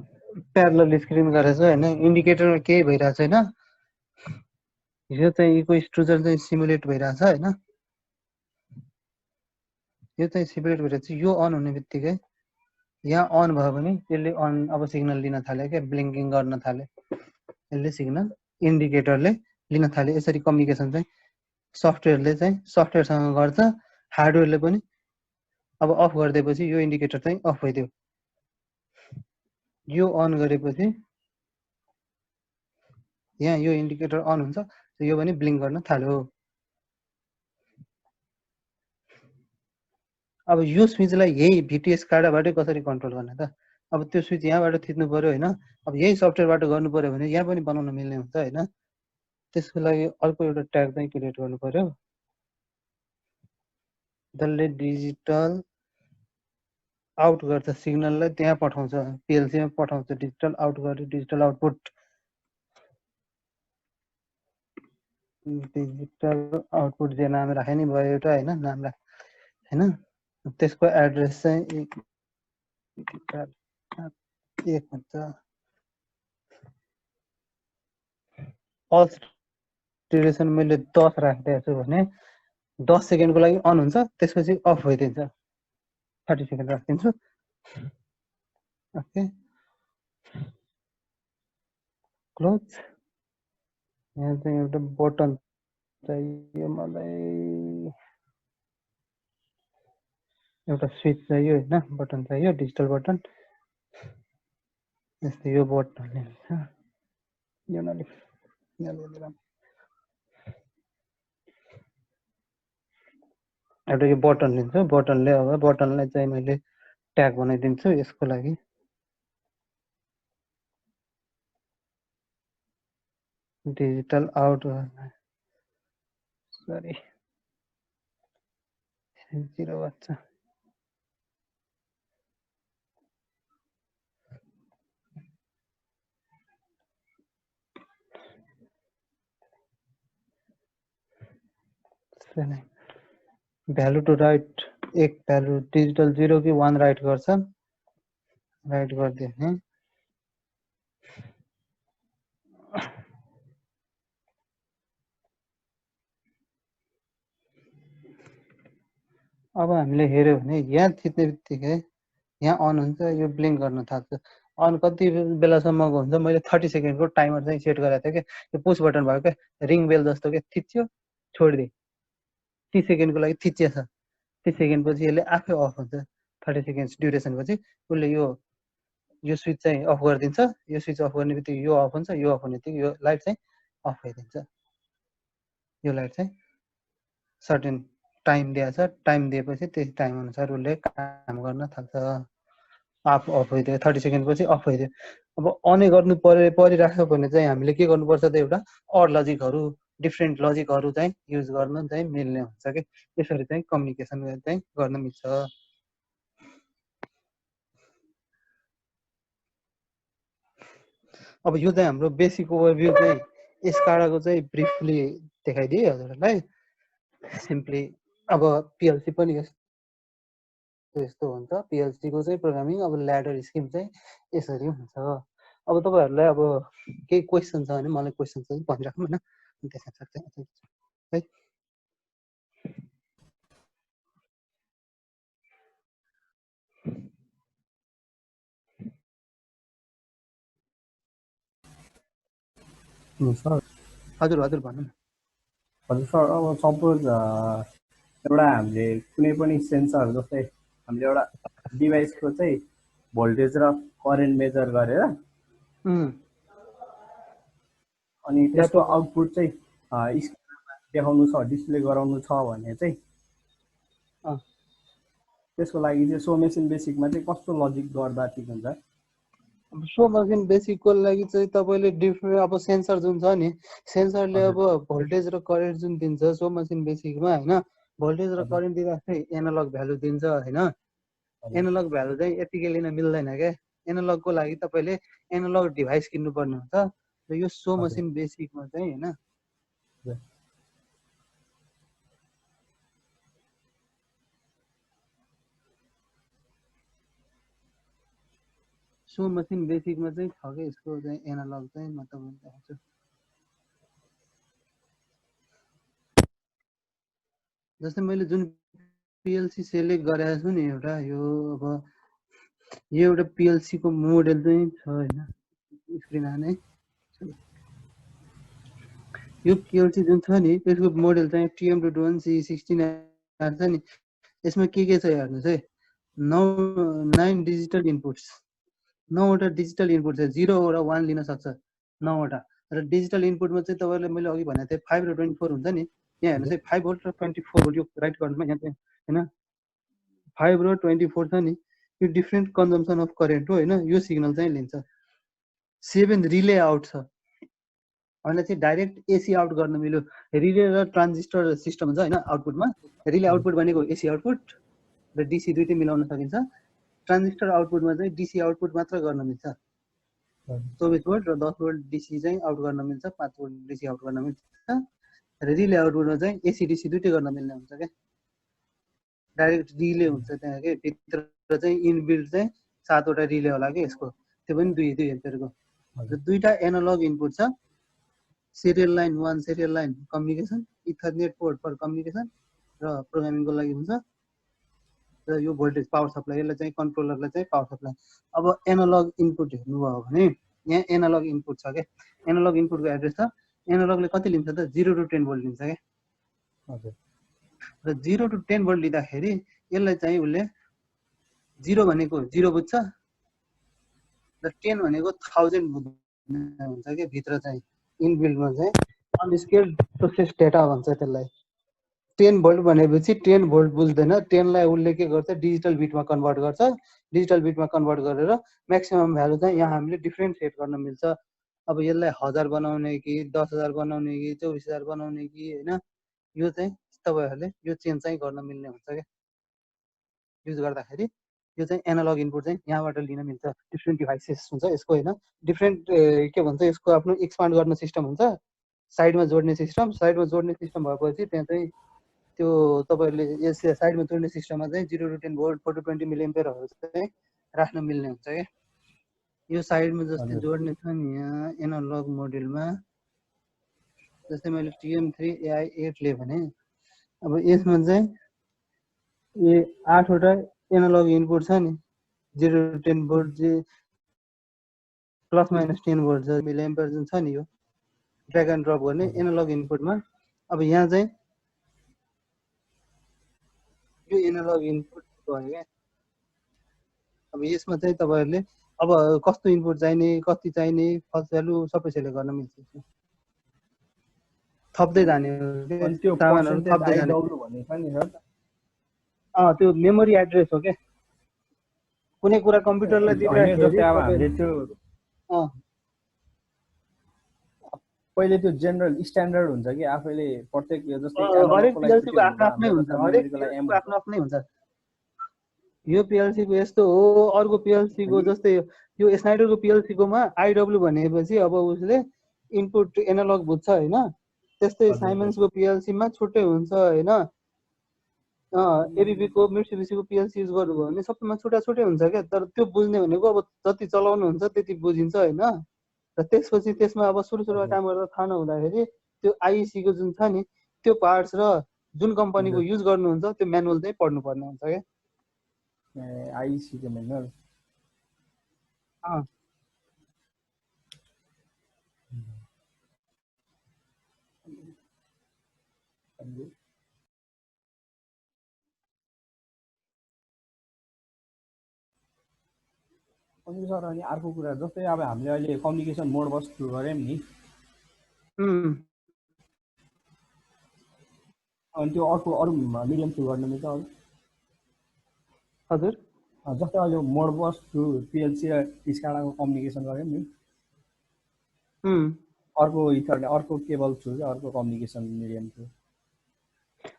प्यारलल स्क्रिन गरेको छु हैन इन्डिकेटरमा केही भइरहेको छैन यो चाहिँ यको स्ट्रुजर चाहिँ सिमुलेट भइरहेछ हैन यो चाहिँ सिमुलेट भइरहेछ यो अन हुने बित्तिकै यहाँ अन भयो भने त्यसले अन अब सिग्नल लिन थाल्यो के ब्लिङ्किङ गर्न थाल्यो यसले सिग्नल इन्डिकेटरले लिन थाल्यो यसरी कम्युनिकेसन चाहिँ सफ्टवेयरसँग गर्छ हार्डवेयरले पनि अब अफ गरिदिएपछि यो इन्डिकेटर चाहिँ अफ भइदियो यो अन गरेपछि यहाँ यो इन्डिकेटर अन हुन्छ यो पनि ब्लिङ्क गर्न थाल्यो अब यो स्विचलाई यही भिटिएस कार्डबाटै कसरी कन्ट्रोल गर्ने त अब त्यो स्विच यहाँबाट थिच्नु पर्यो हैन अब यही सफ्टवेयरबाट गर्नु पर्यो भने यहाँ पनि बनाउन मिल्ने हुन्छ हैन त्यसको लागि अर्को एउटा ट्याग चाहिँ क्रिएट गर्नु पर्यो जसले डिजिटल आउट गर्छ सिग्नललाई त्यहाँ पठाउँछ पीएलसी मा पठाउँछ डिजिटल आउट गरे डिजिटल आउटपुट जे नाम राखे नि भयो एउटा हैन नाम राख हैन त्यसको एड्रेस चाहिँ एक हुन्छ पल्स ड्युरेसन मैले 10 राखिदिएको छु भने 10 सेकेन्डको लागि अन हुन्छ त्यसपछि अफ भइदिन्छ 30 सेकेन्ड राखिदिन्छु ओके क्लोज यहाँ चाहिँ एउटा बटन चाहियो मलाई एउटा स्विच चाहियो हैन बटन चाहियो डिजिटल बटन यस्तै यो बटनले हुन्छ यो नलिख एउटा यो बटन लिन्छु बटनले अब बटनलाई चाहिँ मैले ट्याग बनाइदिन्छु यसको लागि डिजिटल आउट सरी 0 बच्चा भ्यालु टु राइट एक भ्यालु डिजिटल 0 कि 1 राइट गर्छ राइट गरिदियो भने अब हामीले हेर्यो भने यहाँ थिच्ने बित्तिकै यहाँ अन हुन्छ यो ब्लिङ्क गर्न थाल्छ अन कति बेलासम्मको हुन्छ मैले 30 सेकेन्डको टाइमर चाहिँ सेट गरेको थिएँ के यो पुश बटन भयो के रिङ बेल जस्तो के थिच्यो छोडिदिए 30 सेकेन्डको लागि थिचिएछ 30 सेकेन्ड पछि यसले आफै अफ हुन्छ 30 सेकेन्ड्स ड्युरेसन पछि उसले यो स्विच चाहिँ अफ गरिदिन्छ यो स्विच अफ गर्ने बित्तिकै यो अफ हुन्छ यो अफ हुने बित्तिकै यो लाइट चाहिँ अफ भइदिन्छ यो लाइट चाहिँ सर्टेन टाइम दिएछ टाइम दिएपछि त्यही टाइम अनुसार उसले काम गर्न थाल्छ अफ भइदियो 30 सेकेन्ड पछि अफ भइदियो अब अनै गर्नु परिराख्यो भने चाहिँ हामीले के गर्नुपर्छ त एउटा अर लजिकहरू डिफ्रेन्ट लजिकहरू चाहिँ युज गर्न चाहिँ मिल्ने हुन्छ कि यसरी चाहिँ कम्युनिकेसन चाहिँ गर्न मिल्छ अब यो चाहिँ हाम्रो बेसिक ओभरभ्यू चाहिँ एस्काडाको चाहिँ ब्रिफली देखाइदिए हजुरहरूलाई सिम्पली अब पीएलसी पनि यस्तो हुन्छ पीएलसी को चाहिँ प्रोग्रामिङ अब ल्याडर स्किम चाहिँ यसरी हुन्छ अब तपाईहरुलाई अब केही क्वेशन छ भने मलाई क्वेशन चाहिँ भनिराख्नु हैन त्यसमा चाहिँ है सर हजुर हजुर भन्नु न हजुर सर अब सपोज एउटा हामीले कुनै पनि सेन्सर जस्तै हामीले एउटा डिभाइसको चाहिँ भोल्टेज र करेन्ट मेजर गरेर अनि त्यसको आउटपुट चाहिँ स्क्रिनमा देखाउनु छ डिस्प्ले गराउनु छ भने चाहिँ त्यसको लागि चाहिँ सो मेसिन बेसिकमा चाहिँ कस्तो लजिक गर्दा ठिक हुन्छ सो मसिन बेसिकको लागि चाहिँ तपाईँले डिफ्रेन्ट अब सेन्सर जुन छ नि सेन्सरले अब भोल्टेज र करेन्ट जुन दिन्छ सो मसिन बेसिकमा होइन भोल्टेज र करेन्ट दिँदाखेरि एनालग भ्यालु दिन्छ होइन एनालग भ्यालु चाहिँ यतिकै लिन मिल्दैन क्या एनालगको लागि तपाईँले एनालग डिभाइस किन्नुपर्ने हुन्छ र यो सो मसिन बेसिकमा चाहिँ होइन सो मसिन बेसिकमा चाहिँ छ क्या यसको चाहिँ एनालग चाहिँ म तपाईँलाई देखाउँछु जस्तै मैले जुन पिएलसी सेलेक्ट गरेको छु नि एउटा यो अब यो एउटा पिएलसी को मोडेल चाहिँ छ होइन स्क्रिन हाने यो पिएलसी जुन छ नि त्यसको मोडेल चाहिँ TM221C16 छ नि यसमा के छ हेर्नुहोस् है 9 डिजिटल इनपुट्स 9वटा डिजिटल इनपुट छ 0 र 1 लिन सक्छ 9वटा र डिजिटल इनपुटमा चाहिँ तपाईँले मैले अघि भनेको थिएँ 5 र 24 हुन्छ नि यहाँ हेर्नुहोस् है 5 भोल्ट र 24 भोल्ट यो राइट कर्नरमा यहाँ चाहिँ होइन 5 र 24 छ नि यो डिफ्रेन्ट कन्जम्सन अफ करेन्ट हो होइन यो सिग्नल चाहिँ लिन्छ 7 रिले आउट छ अनि चाहिँ डाइरेक्ट एसी आउट गर्न मिल्यो रिले र ट्रान्जिस्टर सिस्टम हुन्छ होइन आउटपुटमा रिले आउटपुट भनेको एसी आउटपुट र डिसी दुइटै मिलाउन सकिन्छ ट्रान्जिस्टर आउटपुटमा चाहिँ डिसी आउटपुट मात्र गर्न मिल्छ 24 भोल्ट र 10 भोल्ट डिसी चाहिँ आउट गर्न मिल्छ 5 भोल्ट डिसी आउट गर्न मिल्छ र रिले आउटपुटमा चाहिँ एसी डिसी दुइटै गर्न मिल्ने हुन्छ क्या डाइरेक्ट रिले हुन्छ त्यहाँ के भित्र चाहिँ इनबिल्ट चाहिँ 7वटा रिले होला कि यसको त्यो पनि 2 एम्पियरको र दुईटा एनालग इनपुट छ serial line 1 serial line communication ethernet port for communication र प्रोग्रामिङको लागि हुन्छ र यो भोल्टेज पावर सप्लाई यसलाई चाहिँ कन्ट्रोलरलाई चाहिँ पावर सप्लाई अब एनालग इनपुट हेर्नुभयो भने यहाँ एनालग इनपुट छ क्या एनालग इनपुटको एड्रेस छ एनालगले कति लिन्छ त 0 to 10 भोल्ट लिन्छ क्या र 0 to 10 भोल्ट लिँदाखेरि यसलाई चाहिँ उसले 0 भनेको 0 बुझ्छ र 10 भनेको 1000 हुन्छ क्या भित्र चाहिँ इनबिल्डमा चाहिँ अनस्केल्ड प्रोसेस डेटा भन्छ त्यसलाई 10 भोल्ट भनेपछि 10 भोल्ट बुझ्दैन 10 लाई उसले के गर्छ डिजिटल बिटमा कन्भर्ट गर्छ डिजिटल बिटमा कन्भर्ट गरेर म्याक्सिमम भ्यालु चाहिँ यहाँ हामीले डिफ्रेन्ट सेट गर्न मिल्छ अब यसलाई 1000 बनाउने कि 10,000 बनाउने कि 24,000 बनाउने कि होइन यो चाहिँ तपाईँहरूले यो चेन्ज चाहिँ गर्न मिल्ने हुन्छ क्या युज गर्दाखेरि यो चाहिँ एनालग इनपुट चाहिँ यहाँबाट लिन मिल्छ डिफ्रेन्ट डिभाइसेस हुन्छ यसको होइन डिफ्रेन्ट के भन्छ यसको आफ्नो एक्सपान्ड गर्ने सिस्टम हुन्छ साइडमा जोड्ने सिस्टम भएपछि त्यहाँ चाहिँ त्यो तपाईँहरूले यस साइडमा जोड्ने सिस्टममा चाहिँ 0 to 10 भोल्ट 4 to 20 मिली एम्पियरहरू चाहिँ राख्न मिल्ने हुन्छ क्या यो साइडमा जस्तै जोड्ने छ नि यहाँ एनालग मोडेलमा जस्तै मैले TM3AI8 ले भने अब यसमा चाहिँ यो 8वटा एनालग इनपुट छ नि 0 to 10 भोल्ट चाहिँ प्लस माइनस 10 भोल्ट छ मिली एम्पियर जुन छ नि यो ड्र्याग एन्ड ड्रप गर्ने एनालग इनपुटमा अब यहाँ चाहिँ यो एनालग इनपुट भयो क्या अब यसमा चाहिँ तपाईँहरूले अब कस्तो इनपुट चाहिने कति चाहिने फर्स्ट भ्यालु सबै सेलेक्ट गर्न मिल्छ थप्दै जाने सामानहरू थप्दै जाने त्यो मेमोरी एड्रेस हो क्या कुनै कुरा कम्प्युटरलाई दिँदाखेरि पहिले त्यो जेनरल स्ट्यान्डर्ड हुन्छ कि आफैले प्रत्येक जस्तै हरेक पिएलसीको आफ्नो हुन्छ हरेक पिएलसीको आफ्नो आफ्नै हुन्छ यो पिएलसीको यस्तो हो अर्को पिएलसीको जस्तै यो स्नाइडरको पिएलसीकोमा आइडब्ल्यू भनेपछि अब उसले इनपुट एनालग बुझ्छ होइन त्यस्तै साइमन्सको पिएलसीमा छुट्टै हुन्छ होइन एबिबीको मिट्सुबिसीको पिएलसी युज गर्नुभयो भने सबैमा छुट्टा छुट्टै हुन्छ क्या तर त्यो बुझ्ने भनेको अब जति चलाउनु हुन्छ त्यति बुझिन्छ होइन र त्यसपछि त्यसमा अब सुरुमा काम गर्दा थाहा नहुँदाखेरि त्यो आइइसीको जुन छ नि त्यो पार्ट्स र जुन कम्पनीको युज गर्नुहुन्छ त्यो म्यानुअल चाहिँ पढ्नुपर्ने हुन्छ क्या आइइसीको म्यानुअल अनि सर अनि अर्को कुरा जस्तै अब हामीले अहिले कम्युनिकेसन मोड बस सुरु गऱ्यौँ नि अनि त्यो अर्को अरू मिडियम सुरु गर्न मिल्छ हजुर जस्तै अहिले मोडबस टु पिएलसी र स्काडाको कम्युनिकेसन गऱ्यो नि अर्को इथरनेट अर्को केबल थ्रु अर्को कम्युनिकेसन मिडियम थ्रु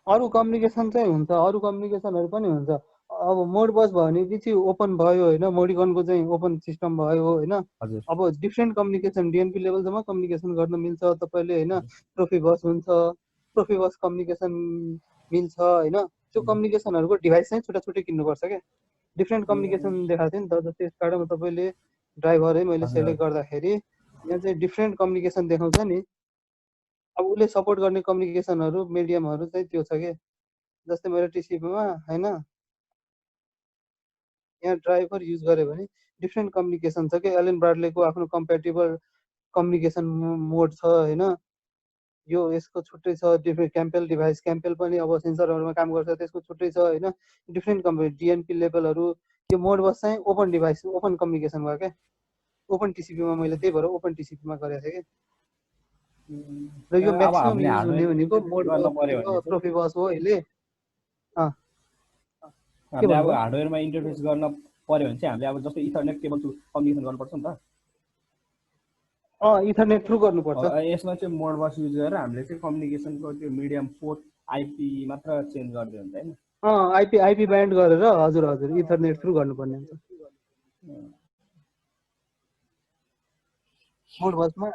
अरू कम्युनिकेसन चाहिँ हुन्छ, अरू कम्युनिकेसनहरू पनि हुन्छ। अब मोड बस भयो भनेपछि ओपन भयो होइन, मोडिकनको चाहिँ ओपन सिस्टम भयो होइन। हजुर अब डिफ्रेन्ट कम्युनिकेसन डिएनपी लेभलसम्म कम्युनिकेसन गर्न मिल्छ तपाईँले होइन। प्रोफिबस हुन्छ, प्रोफिबस कम्युनिकेसन मिल्छ होइन। त्यो कम्युनिकेसनहरूको डिभाइस चाहिँ छुट्टा छुट्टै किन्नुपर्छ क्या। डिफ्रेन्ट कम्युनिकेसन देखाएको थियो नि त, जस्तै यसकार्डमा तपाईँले ड्राइभरै मैले सेलेक्ट गर्दाखेरि यहाँ चाहिँ डिफ्रेन्ट कम्युनिकेसन देखाउँछ नि। अब उसले सपोर्ट गर्ने कम्युनिकेसनहरू मिडियमहरू चाहिँ त्यो छ कि जस्तै मेरो टिसिपीमा होइन यहाँ ड्राइभर युज गऱ्यो भने डिफ्रेन्ट कम्युनिकेसन छ कि एलन ब्राडलेको आफ्नो कम्पेटिबल कम्युनिकेसन मोड छ होइन। यो यसको छुट्टै छ, डिफ्रेन्ट क्याम्पेल डिभाइस क्याम्पेल पनि अब सेन्सरहरूमा काम गर्छ त्यसको छुट्टै छ होइन। डिफ्रेन्ट डिएनपी लेभलहरू यो मोड बस चाहिँ ओपन डिभाइस ओपन कम्युनिकेसन भयो क्या। ओपन टिसिपीमा मैले त्यही भएर ओपन टिसिपीमा गरेको थिएँ कि। र यो अब म्याक्सिमम हामीले युज हुने हार्डवेयर भनेको मोड गर्न पर्यो भने चाहिँ प्रोफिबस हो यसले। हामीले अब हार्डवेयरमा इन्टरफेस गर्न पर्यो भने चाहिँ हामीले अब जस्तै इथरनेट केबल थ्रु कम्युनिकेसन गर्नुपर्छ नि त। इथरनेट थ्रु गर्नुपर्छ। यसमा चाहिँ मोडबस युज गरेर हामीले चाहिँ कम्युनिकेसनको त्यो मिडियम पोर्ट आइपी मात्र चेन्ज गरिदियो हुन्छ होइन। आइपी ब्यान्ड गरेर हजुर हजुर इथरनेट थ्रु गर्नुपर्ने हुन्छ मोडबसमा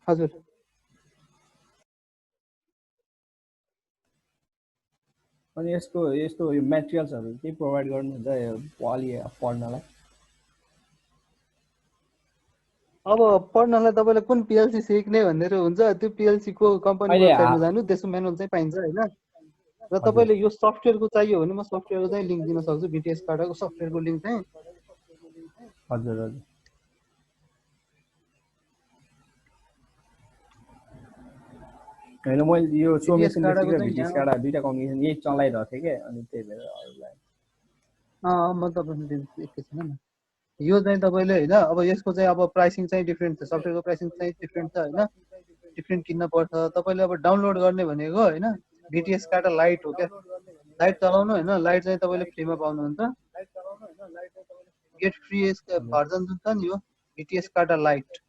हजुर। अनि यस्तो यस्तो यो मेटेरियल्सहरू के प्रोभाइड गर्नुहुन्छ अलि पढ्नलाई? अब पढ्नलाई तपाईँले कुन पिएलसी सिक्ने भनेर हुन्छ, त्यो पिएलसी को कम्पनी अहिले वेबसाइटमा जानु, त्यसको म्यानुअल चाहिँ पाइन्छ होइन। र तपाईँले यो सफ्टवेयरको चाहियो भने म सफ्टवेयरको चाहिँ लिङ्क दिन सक्छु, भिटिएस कार्डको सफ्टवेयरको लिङ्क चाहिँ। हजुर हजुर होइन मैले यो सोमेसन बेसिक र भिटिएस कार्ड दुईटा कम्युनिकेसन यही चलाइरहेको थिएँ क्या, अनि त्यही भएर अरूलाई म तपाईँले एकैछिन न। यो चाहिँ तपाईँले होइन अब यसको चाहिँ अब प्राइसिङ चाहिँ डिफ्रेन्ट छ, सफ्टवेयरको प्राइसिङ चाहिँ डिफ्रेन्ट छ होइन। डिफ्रेन्ट किन्न पर्छ तपाईँले। अब डाउनलोड गर्ने भनेको होइन भिटिएस कार्ड लाइट हो क्या। लाइट चलाउनु होइन, लाइट चाहिँ तपाईँले फ्रीमा पाउनुहुन्छ। गेट फ्री भर्जन जुन छ नि यो भिटिएस कार्ड लाइट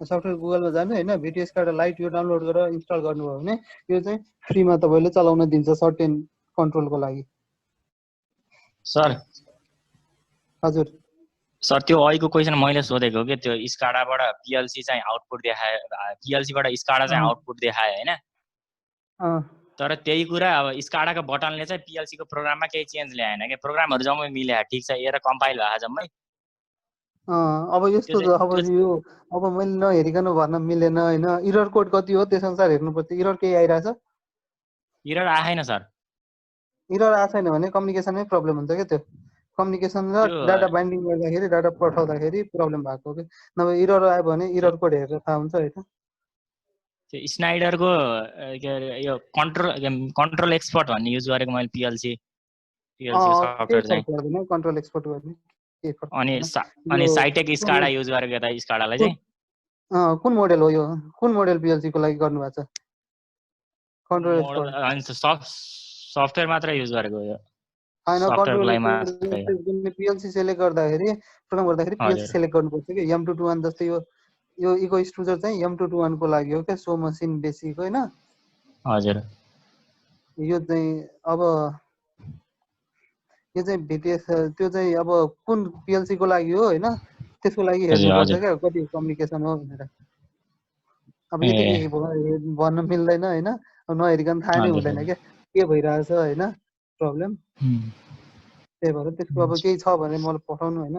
सफ्टवेयर गुगलमा जानु होइन, भिटिएस कार्ड लाइट यो डाउनलोड गरेर इन्स्टल गर्नुभयो भने यो चाहिँ फ्रीमा तपाईँले चलाउन दिन्छ सर्टेन कन्ट्रोलको लागि। सर हजुर सर त्यो अहिलेको क्वेसन मैले सोधेको कि त्यो स्काडाबाट पिएलसी चाहिँ आउटपुट देखायो, पिएलसीबाट स्काडा चाहिँ आउटपुट देखायो होइन। तर त्यही कुरा अब स्काडाको बटनले चाहिँ पिएलसीको प्रोग्राममा केही चेन्ज ल्याएन कि, प्रोग्रामहरू जम्मै मिल्या ठिक छ ए र कम्पाइल भएको जम्मै। अब यस्तो अब यो अब मैले नहेरिकन भन्न मिलेन होइन। इरर कोड कति हो त्यस अनुसार हेर्नुपर्छ। इरर केही आइरहेछ? इरर आएन सर। इरर आएको छैन भने कम्युनिकेसनमै प्रब्लम हुन्छ क्या। त्यो कम्युनिकेसन र डाटा बाइन्डिङ गर्दाखेरि डाटा पठाउँदाखेरि प्रब्लम भएको कि नभए इरर आयो भने इरर कोड हेरेर थाहा हुन्छ होइन। त्यो स्नाइडरको के अरे यो कन्ट्रोल एक्सपर्ट भन्ने युज गरेको मैले पिएलसी सफ्टवेयर चाहिँ कन्ट्रोल एक्सपर्ट गर्ने अनि साइटेक स्काडा युज गरेको यता स्काडालाई चाहिँ। कुन मोडेल हो यो? कुन मोडेल पिएलसी को लागि गर्नु भएको छ? कन्ट्रोल एक्सपर्ट सफ्टवेयर मात्र युज गरेको यो हैन। कन्ट्रोल पिएलसी सेलेक्ट गर्दाखेरि प्रोग्राम गर्दाखेरि पिएलसी सेलेक्ट गर्नुपर्छ कि। M221 जस्तै यो इको स्ट्रुजर चाहिँ M221 को लागि हो क्या, सो मसिन बेसिक होइन। हजुर यो चाहिँ अब यो चाहिँ भिटिएस त्यो चाहिँ अब कुन पिएलसी को लागि हो होइन, त्यसको लागि हेर्नुपर्छ क्या कति कम्युनिकेसन हो भनेर। अब यति भन्न मिल्दैन होइन, नहेरिकन थाहा नै हुँदैन क्या के भइरहेछ होइन प्रब्लम। त्यही भएर त्यसको अब केही छ भने मलाई पठाउनु होइन।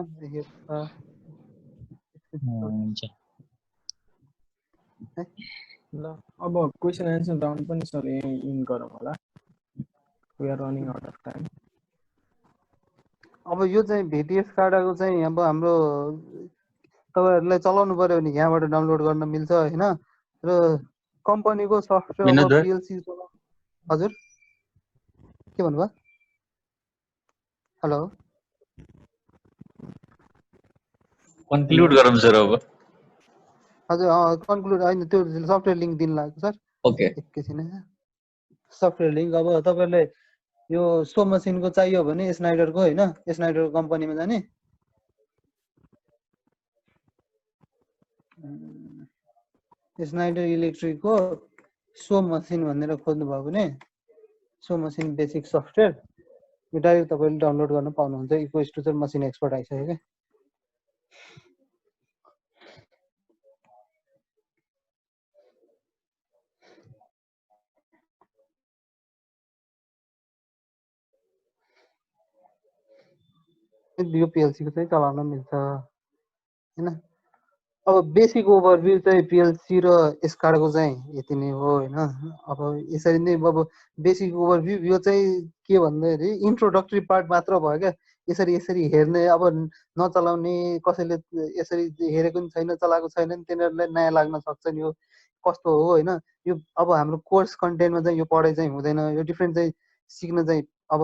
ल अब क्वेसन एन्सर राउन्ड पनि सर इन गरौँ होला, we are running out of time. अब यो चाहिँ भिटिएस कार्डको चाहिँ अब हाम्रो तपाईँहरूलाई चलाउनु पर्यो भने यहाँबाट डाउनलोड गर्न मिल्छ होइन। र कम्पनीको सफ्टवेयर पिएलसी हजुर के भन्नुभयो? हेलो कन्क्लुड गरौँ सर अब। हजुर कन्क्लुड होइन त्यो सफ्टवेयर लिङ्क दिन लाग्छ सर ओके एकैछिन सफ्टवेयर लिङ्क अब तपाईँले यो सो मसिनको चाहियो भने स्नाइडरको होइन स्नाइडरको कम्पनीमा जाने स्नाइडर इलेक्ट्रिकको सो मसिन भनेर खोज्नुभयो भने सो मसिन बेसिक सफ्टवेयर यो डाइरेक्ट तपाईँले डाउनलोड गर्न पाउनुहुन्छ इक्वेस टु चाहिँ मसिन एक्सपर्ट आइसक्यो क्या यो पिएलसीको चाहिँ चलाउन मिल्छ होइन अब बेसिक ओभरभ्यू चाहिँ पिएलसी र एसकार्डको चाहिँ यति नै हो होइन अब यसरी नै अब बेसिक ओभरभ्यू यो चाहिँ के भन्दाखेरि इन्ट्रोडक्टरी पार्ट मात्र भयो क्या यसरी यसरी हेर्ने अब नचलाउने कसैले यसरी हेरेको पनि छैन चलाएको छैन नि तिनीहरूलाई नयाँ लाग्न सक्छ नि यो कस्तो हो होइन यो अब हाम्रो कोर्स कन्टेन्टमा चाहिँ यो पढाइ चाहिँ हुँदैन यो डिफ्रेन्ट चाहिँ सिक्न चाहिँ अब